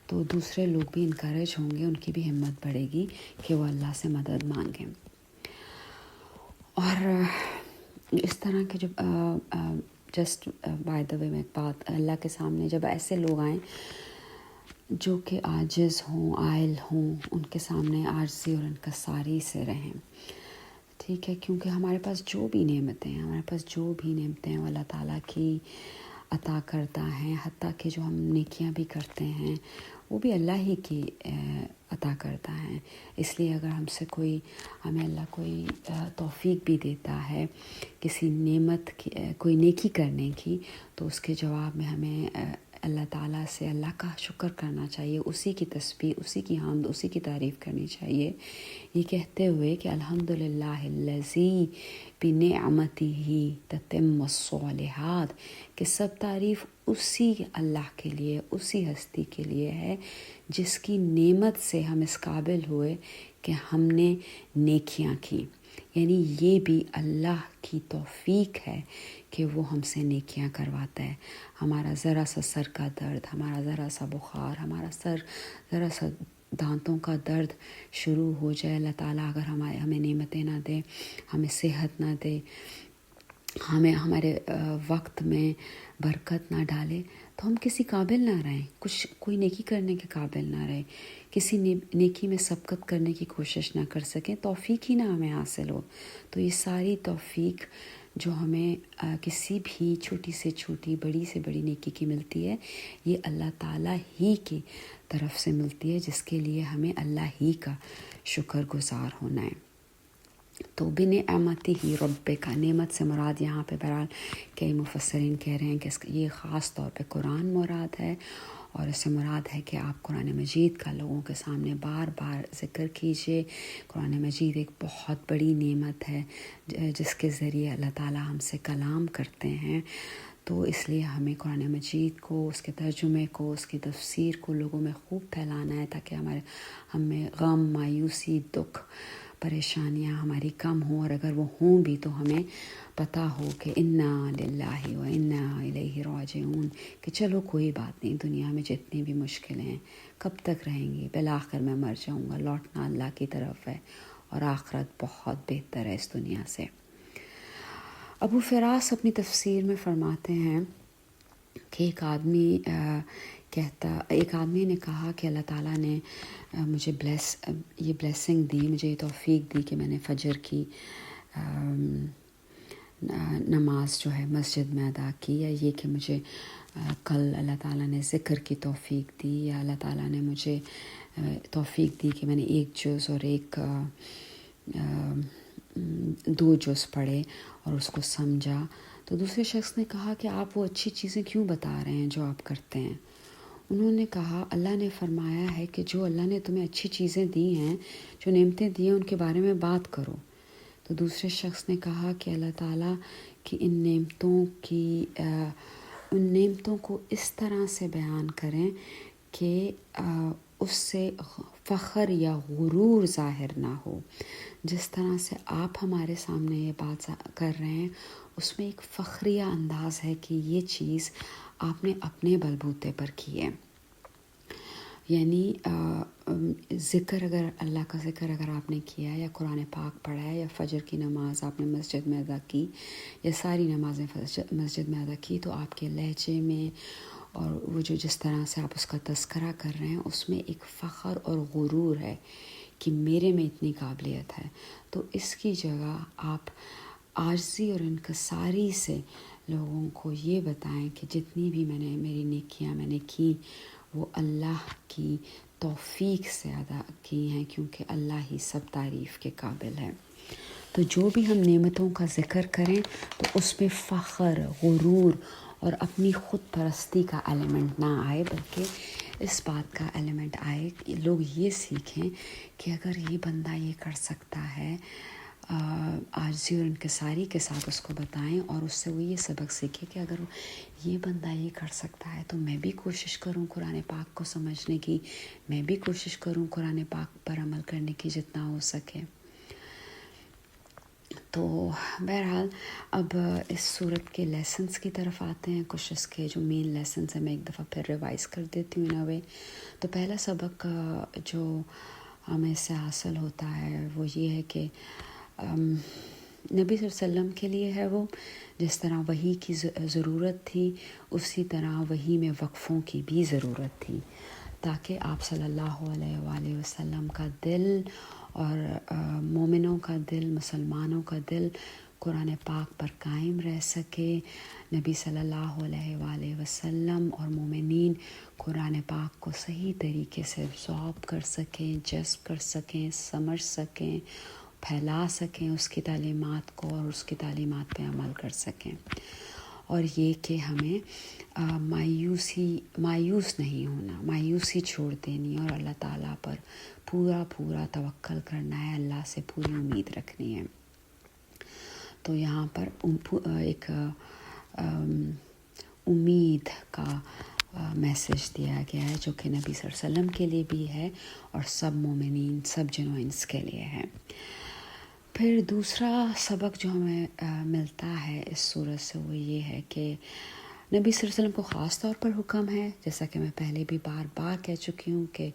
S1: تو دوسرے لوگ بھی انکریج ہوں گے، ان کی بھی ہمت بڑھے گی کہ وہ اللہ سے مدد مانگیں. اور اس طرح کے جب جسٹ بائی دا وے میں ایک بات، اللہ کے سامنے جب ایسے لوگ آئیں جو کہ عاجز ہوں، عائل ہوں، ان کے سامنے عاجزی اور انکساری سے رہیں. ٹھیک ہے، کیونکہ ہمارے پاس جو بھی نعمتیں ہیں وہ اللہ تعالیٰ کی عطا کرتا ہیں. حتیٰ کہ جو ہم نیکیاں بھی کرتے ہیں وہ بھی اللہ ہی کی عطا کرتا ہے. اس لیے اگر ہمیں اللہ کوئی توفیق بھی دیتا ہے کسی نعمت کی، کوئی نیکی کرنے کی، تو اس کے جواب میں ہمیں اللہ تعالیٰ سے اللہ کا شکر کرنا چاہیے، اسی کی تسبیح، اسی کی حمد، اسی کی تعریف کرنی چاہیے، یہ کہتے ہوئے کہ الحمدللہ الذی بنعمتہ تتم الصالحات، کہ سب تعریف اسی اللہ کے لیے، اسی ہستی کے لیے ہے جس کی نعمت سے ہم اس قابل ہوئے کہ ہم نے نیکیاں کی. یعنی یہ بھی اللہ کی توفیق ہے کہ وہ ہم سے نیکیاں کرواتا ہے. ہمارا ذرا سا سر کا درد، ہمارا ذرا سا بخار، ہمارا ذرا سا دانتوں کا درد شروع ہو جائے، اللہ تعالیٰ اگر ہمیں نعمتیں نہ دے، ہمیں صحت نہ دے، ہمارے وقت میں برکت نہ ڈالے، تو ہم کسی قابل نہ رہیں، کوئی نیکی کرنے کے قابل نہ رہے، کسی نیکی میں سبقت کرنے کی کوشش نہ کر سکیں، توفیق ہی نہ ہمیں حاصل ہو۔ تو یہ ساری توفیق جو ہمیں کسی بھی چھوٹی سے چھوٹی بڑی سے بڑی نیکی کی ملتی ہے، یہ اللہ تعالیٰ ہی کی طرف سے ملتی ہے، جس کے لیے ہمیں اللہ ہی کا شکر گزار ہونا ہے۔ تو بنعمتہ ہی ربک، نعمت سے مراد یہاں پہ بہرحال کئی مفسرین کہہ رہے ہیں کہ یہ خاص طور پہ قرآن مراد ہے، اور اس سے مراد ہے کہ آپ قرآن مجید کا لوگوں کے سامنے بار بار ذکر کیجئے۔ قرآن مجید ایک بہت بڑی نعمت ہے جس کے ذریعے اللہ تعالیٰ ہم سے کلام کرتے ہیں، تو اس لیے ہمیں قرآن مجید کو، اس کے ترجمے کو، اس کی تفسیر کو لوگوں میں خوب پھیلانا ہے، تاکہ ہمیں غم، مایوسی، دکھ، پریشانیاں ہماری کم ہوں، اور اگر وہ ہوں بھی تو ہمیں پتہ ہو کہ انا للہ و انا الیہ راجعون، کہ چلو کوئی بات نہیں، دنیا میں جتنی بھی مشکلیں ہیں کب تک رہیں گی، بالآخر میں مر جاؤں گا، لوٹنا اللہ کی طرف ہے، اور آخرت بہت بہتر ہے اس دنیا سے۔ ابو فراس اپنی تفسیر میں فرماتے ہیں کہ ایک آدمی نے کہا کہ اللہ تعالیٰ نے مجھے یہ بلیسنگ دی، مجھے یہ توفیق دی کہ میں نے فجر کی نماز جو ہے مسجد میں ادا کی، یا یہ کہ مجھے کل اللہ تعالیٰ نے ذکر کی توفیق دی، یا اللہ تعالیٰ نے مجھے توفیق دی کہ میں نے 1 جز اور 2 جز پڑھے اور اس کو سمجھا۔ تو دوسرے شخص نے کہا کہ آپ وہ اچھی چیزیں کیوں بتا رہے ہیں جو آپ کرتے ہیں؟ انہوں نے کہا اللہ نے فرمایا ہے کہ جو اللہ نے تمہیں اچھی چیزیں دی ہیں، جو نعمتیں دی ہیں، ان کے بارے میں بات کرو۔ تو دوسرے شخص نے کہا کہ اللہ تعالیٰ کی ان نعمتوں کو اس طرح سے بیان کریں کہ اس سے فخر یا غرور ظاہر نہ ہو۔ جس طرح سے آپ ہمارے سامنے یہ بات کر رہے ہیں، اس میں ایک فخریہ انداز ہے کہ یہ چیز آپ نے اپنے بلبوتے پر کی ہے۔ یعنی اللہ کا ذکر اگر آپ نے کیا، یا قرآن پاک پڑھا ہے، یا فجر کی نماز آپ نے مسجد میں ادا کی، یا ساری نمازیں مسجد میں ادا کی، تو آپ کے لہجے میں اور وہ جس طرح سے آپ اس کا تذکرہ کر رہے ہیں، اس میں ایک فخر اور غرور ہے کہ میرے میں اتنی قابلیت ہے۔ تو اس کی جگہ آپ عاجزی اور انکساری سے لوگوں کو یہ بتائیں کہ جتنی بھی میری نیکیاں میں نے کی، وہ اللہ کی توفیق سے ادا کی ہیں، کیونکہ اللہ ہی سب تعریف کے قابل ہے۔ تو جو بھی ہم نعمتوں کا ذکر کریں تو اس میں فخر، غرور اور اپنی خود پرستی کا ایلیمنٹ نہ آئے، بلکہ اس بات کا ایلیمنٹ آئے کہ لوگ یہ سیکھیں کہ اگر یہ بندہ یہ کر سکتا ہے، عاجزی اور انکساری کے ساتھ اس کو بتائیں، اور اس سے وہ یہ سبق سیکھے کہ اگر یہ بندہ یہ کر سکتا ہے تو میں بھی کوشش کروں قرآن پاک کو سمجھنے کی، میں بھی کوشش کروں قرآن پاک پر عمل کرنے کی جتنا ہو سکے۔ تو بہرحال اب اس صورت کے لیسنز کی طرف آتے ہیں۔ کچھ اس کے جو مین لیسنز ہیں میں ایک دفعہ پھر ریوائز کر دیتی ہوں نوے۔ تو پہلا سبق جو ہمیں اس سے حاصل ہوتا ہے وہ یہ ہے کہ نبی صلی اللہ علیہ وسلم کے لیے ہے وہ جس طرح وحی کی ضرورت تھی، اسی طرح وحی میں وقفوں کی بھی ضرورت تھی، تاکہ آپ صلی اللہ علیہ وآلہ وسلم کا دل اور مومنوں کا دل، مسلمانوں کا دل قرآن پاک پر قائم رہ سکے، نبی صلی اللہ علیہ وآلہ وسلم اور مومنین قرآن پاک کو صحیح طریقے سے ابزارب کر سکیں، جذب کر سکیں، سمجھ سکیں، پھیلا سکیں اس کی تعلیمات کو، اور اس کی تعلیمات پہ عمل کر سکیں۔ اور یہ کہ ہمیں مایوس نہیں ہونا، مایوسی چھوڑ دینی، اور اللہ تعالیٰ پر پورا توکل کرنا ہے، اللہ سے پوری امید رکھنی ہے۔ تو یہاں پر ایک امید کا میسج دیا گیا ہے جو کہ نبی صلی اللہ علیہ وسلم کے لیے بھی ہے اور سب مومنین، سب جنوائنس کے لیے ہے۔ پھر دوسرا سبق جو ہمیں ملتا ہے اس صورت سے وہ یہ ہے کہ نبی صلی اللہ علیہ وسلم کو خاص طور پر حکم ہے، جیسا کہ میں پہلے بھی بار بار کہہ چکی ہوں کہ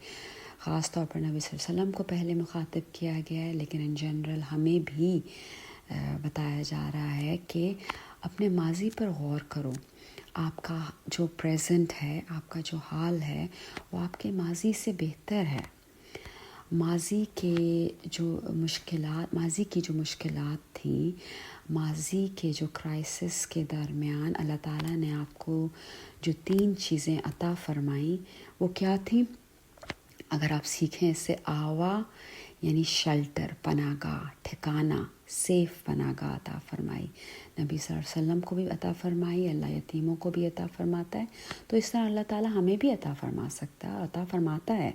S1: خاص طور پر نبی صلی اللہ علیہ وسلم کو پہلے مخاطب کیا گیا ہے، لیکن ان جنرل ہمیں بھی بتایا جا رہا ہے کہ اپنے ماضی پر غور کرو، آپ کا جو پریزنٹ ہے، آپ کا جو حال ہے وہ آپ کے ماضی سے بہتر ہے۔ ماضی کی جو مشکلات تھیں، ماضی کے جو کرائسس کے درمیان اللہ تعالیٰ نے آپ کو جو 3 چیزیں عطا فرمائیں وہ کیا تھیں؟ اگر آپ سیکھیں اس سے، آوا یعنی شیلٹر، پناہ گاہ، ٹھکانہ، سیف پناہ گاہ عطا فرمائی، نبی صلی اللہ علیہ وسلم کو بھی عطا فرمائی، اللہ یتیموں کو بھی عطا فرماتا ہے، تو اس طرح اللہ تعالیٰ ہمیں بھی عطا فرما سکتا ہے، عطا فرماتا ہے۔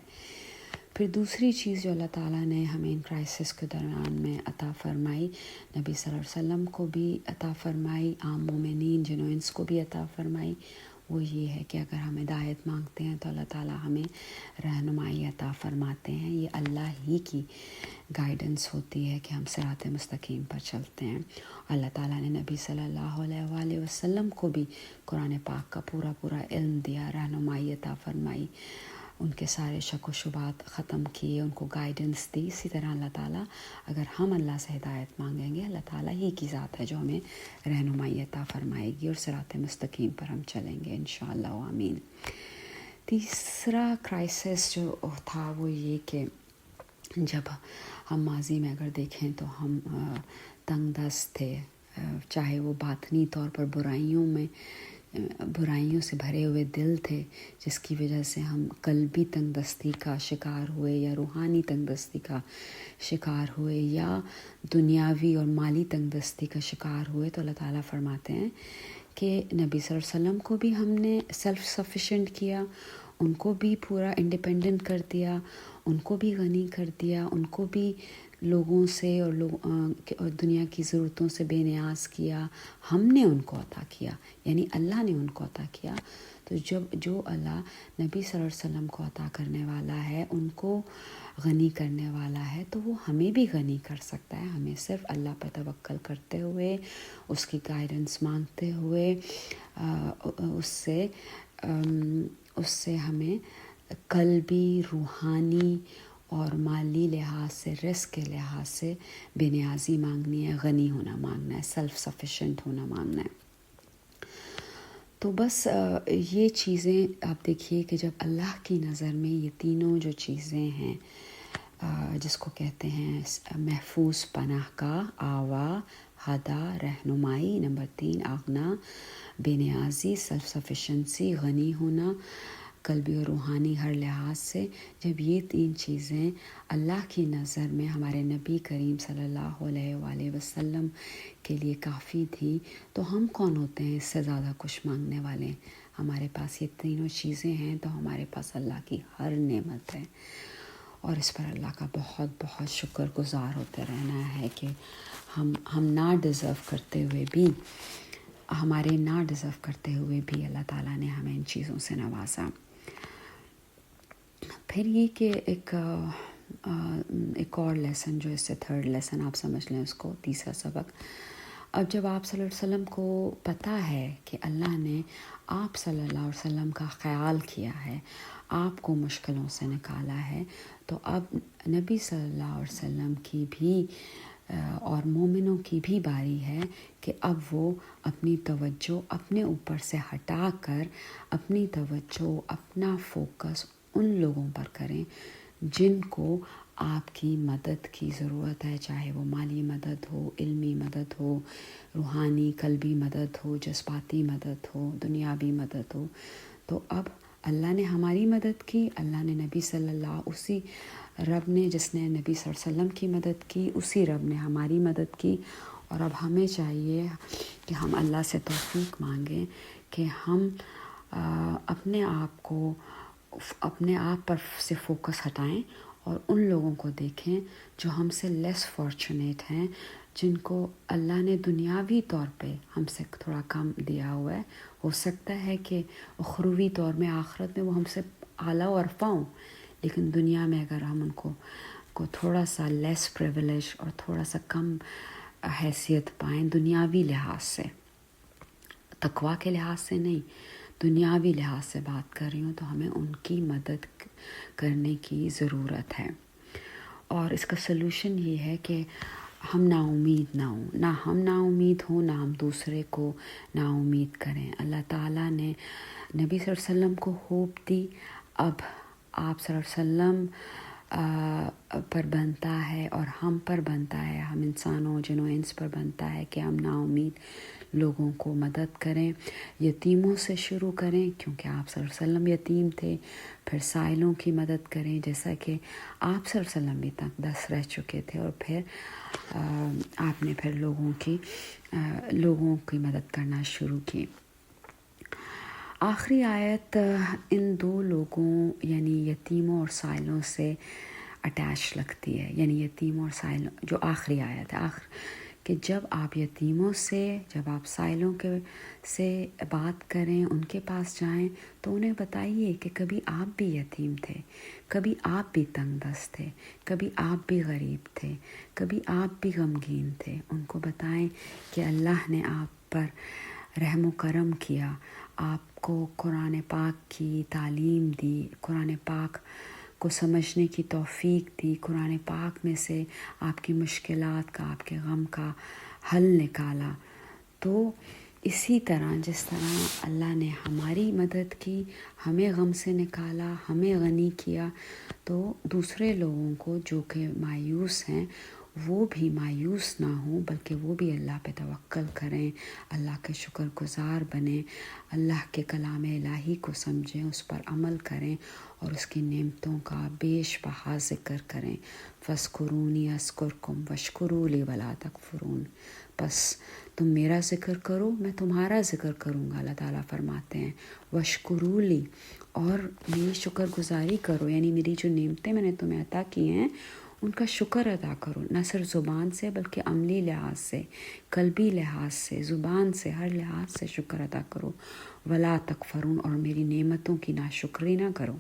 S1: پھر دوسری چیز جو اللہ تعالیٰ نے ہمیں ان کرائسس کے دوران میں عطا فرمائی، نبی صلی اللہ علیہ وسلم کو بھی عطا فرمائی، عام مومنین جنوئنس کو بھی عطا فرمائی، وہ یہ ہے کہ اگر ہم ہدایت مانگتے ہیں تو اللہ تعالیٰ ہمیں رہنمائی عطا فرماتے ہیں۔ یہ اللہ ہی کی گائیڈنس ہوتی ہے کہ ہم صراط مستقیم پر چلتے ہیں۔ اللہ تعالیٰ نے نبی صلی اللہ علیہ وآلہ وسلم کو بھی قرآن پاک کا پورا علم دیا، رہنمائی عطا فرمائی، ان کے سارے شک و شبہات ختم کیے، ان کو گائیڈنس دی۔ اسی طرح اللہ تعالیٰ، اگر ہم اللہ سے ہدایت مانگیں گے، اللہ تعالیٰ ہی کی ذات ہے جو ہمیں رہنمائی عطا فرمائے گی اور صراط مستقیم پر ہم چلیں گے انشاءاللہ آمین۔ تیسرا کرائسس جو تھا وہ یہ کہ جب ہم ماضی میں اگر دیکھیں تو ہم تنگ دست تھے، چاہے وہ باطنی طور پر برائیوں سے بھرے ہوئے دل تھے، جس کی وجہ سے ہم قلبی تنگ دستی کا شکار ہوئے یا روحانی تنگ دستی کا شکار ہوئے یا دنیاوی اور مالی تنگ دستی کا شکار ہوئے، تو اللہ تعالیٰ فرماتے ہیں کہ نبی صلی اللہ علیہ وسلم کو بھی ہم نے سیلف سفیشینٹ کیا، ان کو بھی پورا انڈیپینڈنٹ کر دیا، ان کو بھی غنی کر دیا، ان کو بھی لوگوں سے اور دنیا کی ضرورتوں سے بے نیاز کیا، ہم نے ان کو عطا کیا، یعنی اللہ نے ان کو عطا کیا۔ تو جو اللہ نبی صلی اللہ علیہ وسلم کو عطا کرنے والا ہے، ان کو غنی کرنے والا ہے، تو وہ ہمیں بھی غنی کر سکتا ہے۔ ہمیں صرف اللہ پر توکل کرتے ہوئے، اس کی گائیڈنس مانگتے ہوئے، اس سے ہمیں قلبی، روحانی اور مالی لحاظ سے، رزق کے لحاظ سے بے نیازی مانگنی ہے، غنی ہونا مانگنا ہے، سیلف سفیشینٹ ہونا مانگنا ہے۔ تو بس یہ چیزیں آپ دیکھیے کہ جب اللہ کی نظر میں یہ تینوں جو چیزیں ہیں، جس کو کہتے ہیں محفوظ پناہ گاہ، آوا، ہدا، رہنمائی، نمبر 3 اغنا، بے نیازی، سیلف سفیشنسی، غنی ہونا قلبی اور روحانی ہر لحاظ سے، جب یہ 3 چیزیں اللہ کی نظر میں ہمارے نبی کریم صلی اللہ علیہ وآلہ وسلم کے لیے کافی تھی، تو ہم کون ہوتے ہیں اس سے زیادہ کچھ مانگنے والے؟ ہمارے پاس یہ تینوں چیزیں ہیں تو ہمارے پاس اللہ کی ہر نعمت ہے، اور اس پر اللہ کا بہت بہت شکر گزار ہوتے رہنا ہے کہ ہم نہ ڈیزرو کرتے ہوئے بھی اللہ تعالیٰ نے ہمیں ان چیزوں سے نوازا۔ پھر یہ کہ ایک اور لیسن جو اس سے 3rd لیسن آپ سمجھ لیں اس کو، تیسرا سبق، اب جب آپ صلی اللہ علیہ وسلم کو پتہ ہے کہ اللہ نے آپ صلی اللہ علیہ وسلم کا خیال کیا ہے، آپ کو مشکلوں سے نکالا ہے، تو اب نبی صلی اللہ علیہ وسلم کی بھی اور مومنوں کی بھی باری ہے کہ اب وہ اپنی توجہ اپنے اوپر سے ہٹا کر اپنی توجہ، اپنا فوکس ان لوگوں پر کریں جن کو آپ کی مدد کی ضرورت ہے، چاہے وہ مالی مدد ہو، علمی مدد ہو، روحانی قلبی مدد ہو، جذباتی مدد ہو، دنیاوی مدد ہو۔ تو اب اللہ نے ہماری مدد کی، اللہ نے نبی صلی اللہ، اسی رب نے جس نے نبی صلی اللہ علیہ وسلم کی مدد کی، اسی رب نے ہماری مدد کی، اور اب ہمیں چاہیے کہ ہم اللہ سے توفیق مانگیں کہ ہم اپنے آپ پر سے فوکس ہٹائیں اور ان لوگوں کو دیکھیں جو ہم سے لیس فارچونیٹ ہیں، جن کو اللہ نے دنیاوی طور پہ ہم سے تھوڑا کم دیا ہوا ہے۔ ہو سکتا ہے کہ اخروی طور میں، آخرت میں وہ ہم سے اعلیٰ و ارفع ہوں، لیکن دنیا میں اگر ہم ان کو تھوڑا سا لیس پریویلیج اور تھوڑا سا کم حیثیت پائیں دنیاوی لحاظ سے، تقویٰ کے لحاظ سے نہیں، دنیاوی لحاظ سے بات کر رہی ہوں، تو ہمیں ان کی مدد کرنے کی ضرورت ہے۔ اور اس کا سلوشن یہ ہے کہ ہم نا امید نہ ہوں، نہ ہم نا امید ہوں، نہ ہم دوسرے کو نا امید کریں۔ اللہ تعالیٰ نے نبی صلی اللہ علیہ وسلم کو ہوپ دی، اب آپ صلی اللہ علیہ وسلم پر بنتا ہے اور ہم پر بنتا ہے، ہم انسانوں جنوں انس پر بنتا ہے کہ ہم نا امید لوگوں کو مدد کریں، یتیموں سے شروع کریں، کیونکہ آپ صلی اللہ علیہ وسلم یتیم تھے، پھر سائلوں کی مدد کریں جیسا کہ آپ صلی اللہ علیہ وسلم بھی تک 10 رہ چکے تھے، اور پھر آپ نے پھر لوگوں کی مدد کرنا شروع کی۔ آخری آیت ان دو لوگوں یعنی یتیموں اور سائلوں سے اٹیچ لگتی ہے، یعنی یتیموں اور سائلوں، جو آخری آیت ہے کہ جب آپ یتیموں سے، جب آپ سائلوں سے بات کریں، ان کے پاس جائیں تو انہیں بتائیے کہ کبھی آپ بھی یتیم تھے، کبھی آپ بھی تنگ دست تھے، کبھی آپ بھی غریب تھے، کبھی آپ بھی غمگین تھے۔ ان کو بتائیں کہ اللہ نے آپ پر رحم و کرم کیا، آپ کو قرآن پاک کی تعلیم دی، قرآن پاک کو سمجھنے کی توفیق دی، قرآن پاک میں سے آپ کی مشکلات کا، آپ کے غم کا حل نکالا۔ تو اسی طرح جس طرح اللہ نے ہماری مدد کی، ہمیں غم سے نکالا، ہمیں غنی کیا، تو دوسرے لوگوں کو جو کہ مایوس ہیں وہ بھی مایوس نہ ہوں، بلکہ وہ بھی اللہ پہ توکل کریں، اللہ کے شکر گزار بنیں، اللہ کے کلام الہی کو سمجھیں، اس پر عمل کریں اور اس کی نعمتوں کا بیش بہا ذکر کریں۔ فَاذْكُرُونِی أَذْكُرْکُمْ وَاشْکُرُوا لِی وَلَا تَکْفُرُونَ۔ بس تم میرا ذکر کرو، میں تمہارا ذکر کروں گا۔ اللہ تعالیٰ فرماتے ہیں وَاشْکُرُوا لِی، اور میری شکر گزاری کرو، یعنی میری جو نعمتیں میں نے تمہیں عطا کی ہیں ان کا شکر ادا کرو، نہ صرف زبان سے بلکہ عملی لحاظ سے، قلبی لحاظ سے، زبان سے، ہر لحاظ سے شکر ادا کرو۔ ولا تکفرون، اور میری نعمتوں کی ناشکری نہ کرو۔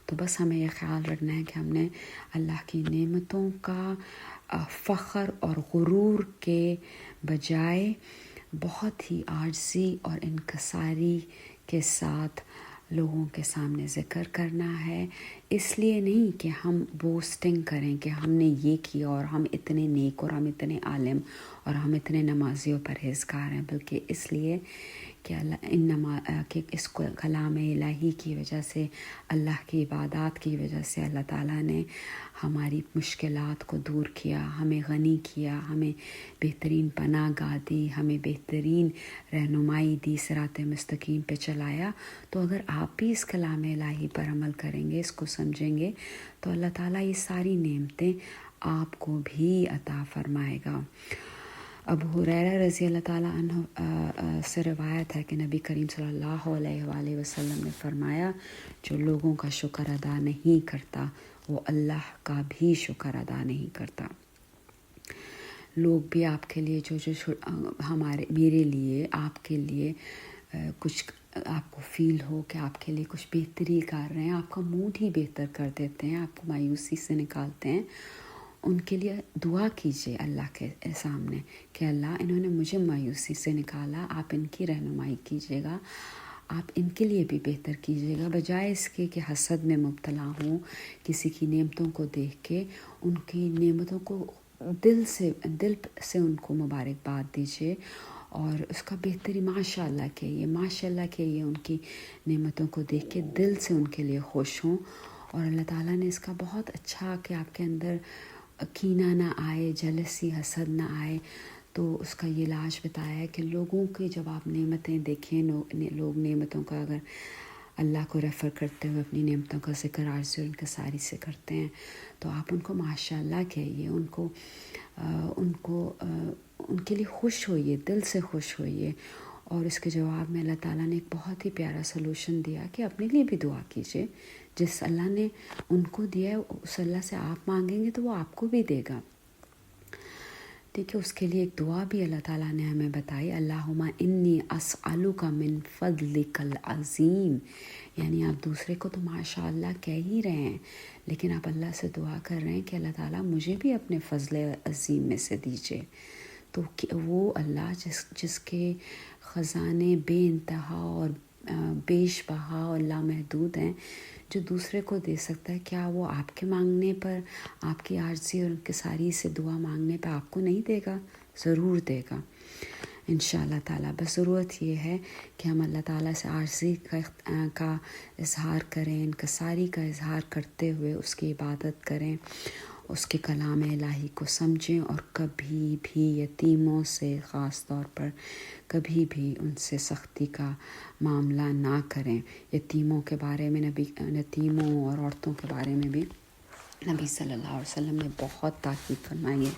S1: تو بس ہمیں یہ خیال رکھنا ہے کہ ہم نے اللہ کی نعمتوں کا فخر اور غرور کے بجائے بہت ہی عاجزی اور انکساری کے ساتھ لوگوں کے سامنے ذکر کرنا ہے، اس لیے نہیں کہ ہم بوسٹنگ کریں کہ ہم نے یہ کیا اور ہم اتنے نیک اور ہم اتنے عالم اور ہم اتنے نمازی و پرہیزگار ہیں، بلکہ اس لیے کہ کہ اس کو کلام الہی کی وجہ سے، اللہ کی عبادات کی وجہ سے اللہ تعالیٰ نے ہماری مشکلات کو دور کیا، ہمیں غنی کیا، ہمیں بہترین پناہ گاہ دی، ہمیں بہترین رہنمائی دی، صراط مستقیم پہ چلایا۔ تو اگر آپ بھی اس کلام الہی پر عمل کریں گے، اس کو سمجھیں گے، تو اللہ تعالیٰ یہ ساری نعمتیں آپ کو بھی عطا فرمائے گا۔ ابو ہریرہ رضی اللہ تعالیٰ عنہ سے روایت ہے کہ نبی کریم صلی اللہ علیہ وآلہ وسلم نے فرمایا، جو لوگوں کا شکر ادا نہیں کرتا وہ اللہ کا بھی شکر ادا نہیں کرتا۔ لوگ بھی آپ کے لیے جو میرے لیے، آپ کے لیے کچھ آپ کو فیل ہو کہ آپ کے لیے کچھ بہتری کر رہے ہیں، آپ کا موڈ ہی بہتر کر دیتے ہیں، آپ کو مایوسی سے نکالتے ہیں، ان کے لیے دعا کیجئے اللہ کے سامنے کہ اللہ انہوں نے مجھے مایوسی سے نکالا، آپ ان کی رہنمائی کیجئے گا، آپ ان کے لیے بھی بہتر کیجئے گا، بجائے اس کے کہ حسد میں مبتلا ہوں، کسی کی نعمتوں کو دیکھ کے ان کی نعمتوں کو دل سے ان کو مبارکباد دیجئے اور اس کا بہتری ماشاء اللہ کہیے، ان کی نعمتوں کو دیکھ کے دل سے ان کے لیے خوش ہوں۔ اور اللہ تعالیٰ نے اس کا بہت اچھا کہ آپ کے اندر کینہ نہ آئے، جلسی، حسد نہ آئے، تو اس کا یہ علاج بتایا ہے کہ لوگوں کی جب آپ نعمتیں دیکھیں، لوگ نعمتوں کا اگر اللہ کو ریفر کرتے ہوئے اپنی نعمتوں کا ذکر عاجزی اور انکساری سے کرتے ہیں، تو آپ ان کو ماشاء اللہ کہیے، ان کے لیے خوش ہوئیے، دل سے خوش ہوئیے۔ اور اس کے جواب میں اللہ تعالیٰ نے ایک بہت ہی پیارا سلوشن دیا کہ اپنے لیے بھی دعا کیجئے، جس اللہ نے ان کو دیا ہے اس اللہ سے آپ مانگیں گے تو وہ آپ کو بھی دے گا۔ دیکھیں اس کے لیے ایک دعا بھی اللہ تعالیٰ نے ہمیں بتائی، اللہم انی اسألک من فضلک العظیم، یعنی آپ دوسرے کو تو ماشاء اللہ کہہ ہی رہے ہیں، لیکن آپ اللہ سے دعا کر رہے ہیں کہ اللہ تعالیٰ مجھے بھی اپنے فضل عظیم میں سے دیجئے۔ تو وہ اللہ جس کے خزانے بے انتہا اور بیش بہا اور لامحدود ہیں جو دوسرے کو دے سکتا ہے، کیا وہ آپ کے مانگنے پر، آپ کی عاجزی اور انکساری سے دعا مانگنے پہ آپ کو نہیں دے گا؟ ضرور دے گا انشاءاللہ تعالیٰ۔ بس ضرورت یہ ہے کہ ہم اللہ تعالیٰ سے عاجزی کا اظہار کریں، انکساری کا اظہار کرتے ہوئے اس کی عبادت کریں، اس کے کلام الہی کو سمجھیں، اور کبھی بھی یتیموں سے، خاص طور پر کبھی بھی ان سے سختی کا معاملہ نہ کریں۔ یتیموں کے بارے میں یتیموں اور عورتوں کے بارے میں بھی نبی صلی اللہ علیہ وسلم نے بہت تاکید فرمائی ہے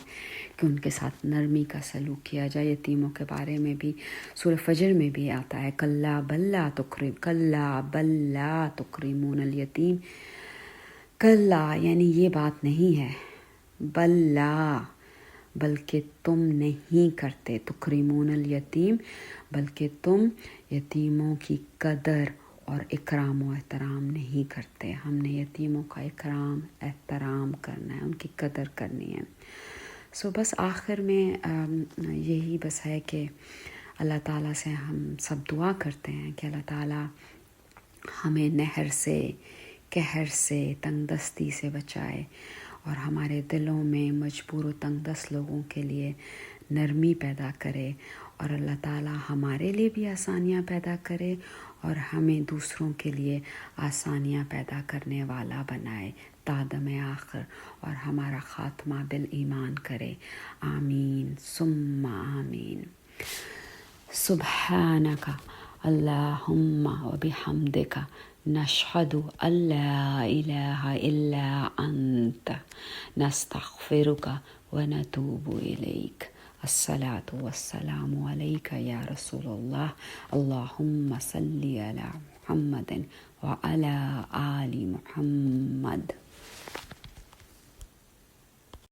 S1: کہ ان کے ساتھ نرمی کا سلوک کیا جائے۔ یتیموں کے بارے میں بھی سورہ فجر میں بھی آتا ہے، کلا بلا تکرمون الیتیم، کلا یعنی یہ بات نہیں ہے، بلا بلکہ تم نہیں کرتے، تکرمون الیتیم بلکہ تم یتیموں کی قدر اور اکرام و احترام نہیں کرتے۔ ہم نے یتیموں کا اکرام احترام کرنا ہے، ان کی قدر کرنی ہے۔ بس آخر میں یہی بس ہے کہ اللہ تعالیٰ سے ہم سب دعا کرتے ہیں کہ اللہ تعالیٰ ہمیں نہر سے، قہر سے، تنگ دستی سے بچائے، اور ہمارے دلوں میں مجبور و تنگ دست لوگوں کے لیے نرمی پیدا کرے، اور اللہ تعالیٰ ہمارے لیے بھی آسانیاں پیدا کرے اور ہمیں دوسروں کے لیے آسانیاں پیدا کرنے والا بنائے تادم آخر، اور ہمارا خاتمہ بالایمان کرے۔ آمین ثم آمین۔ سبحانک اللہم وبحمدک نشہد ان لا الہ الا انت نستغفرک ونتوب الیک۔ الصلاة والسلام علیک یا رسول اللہ، اللہم صلی علی محمد وعلی آل محمد۔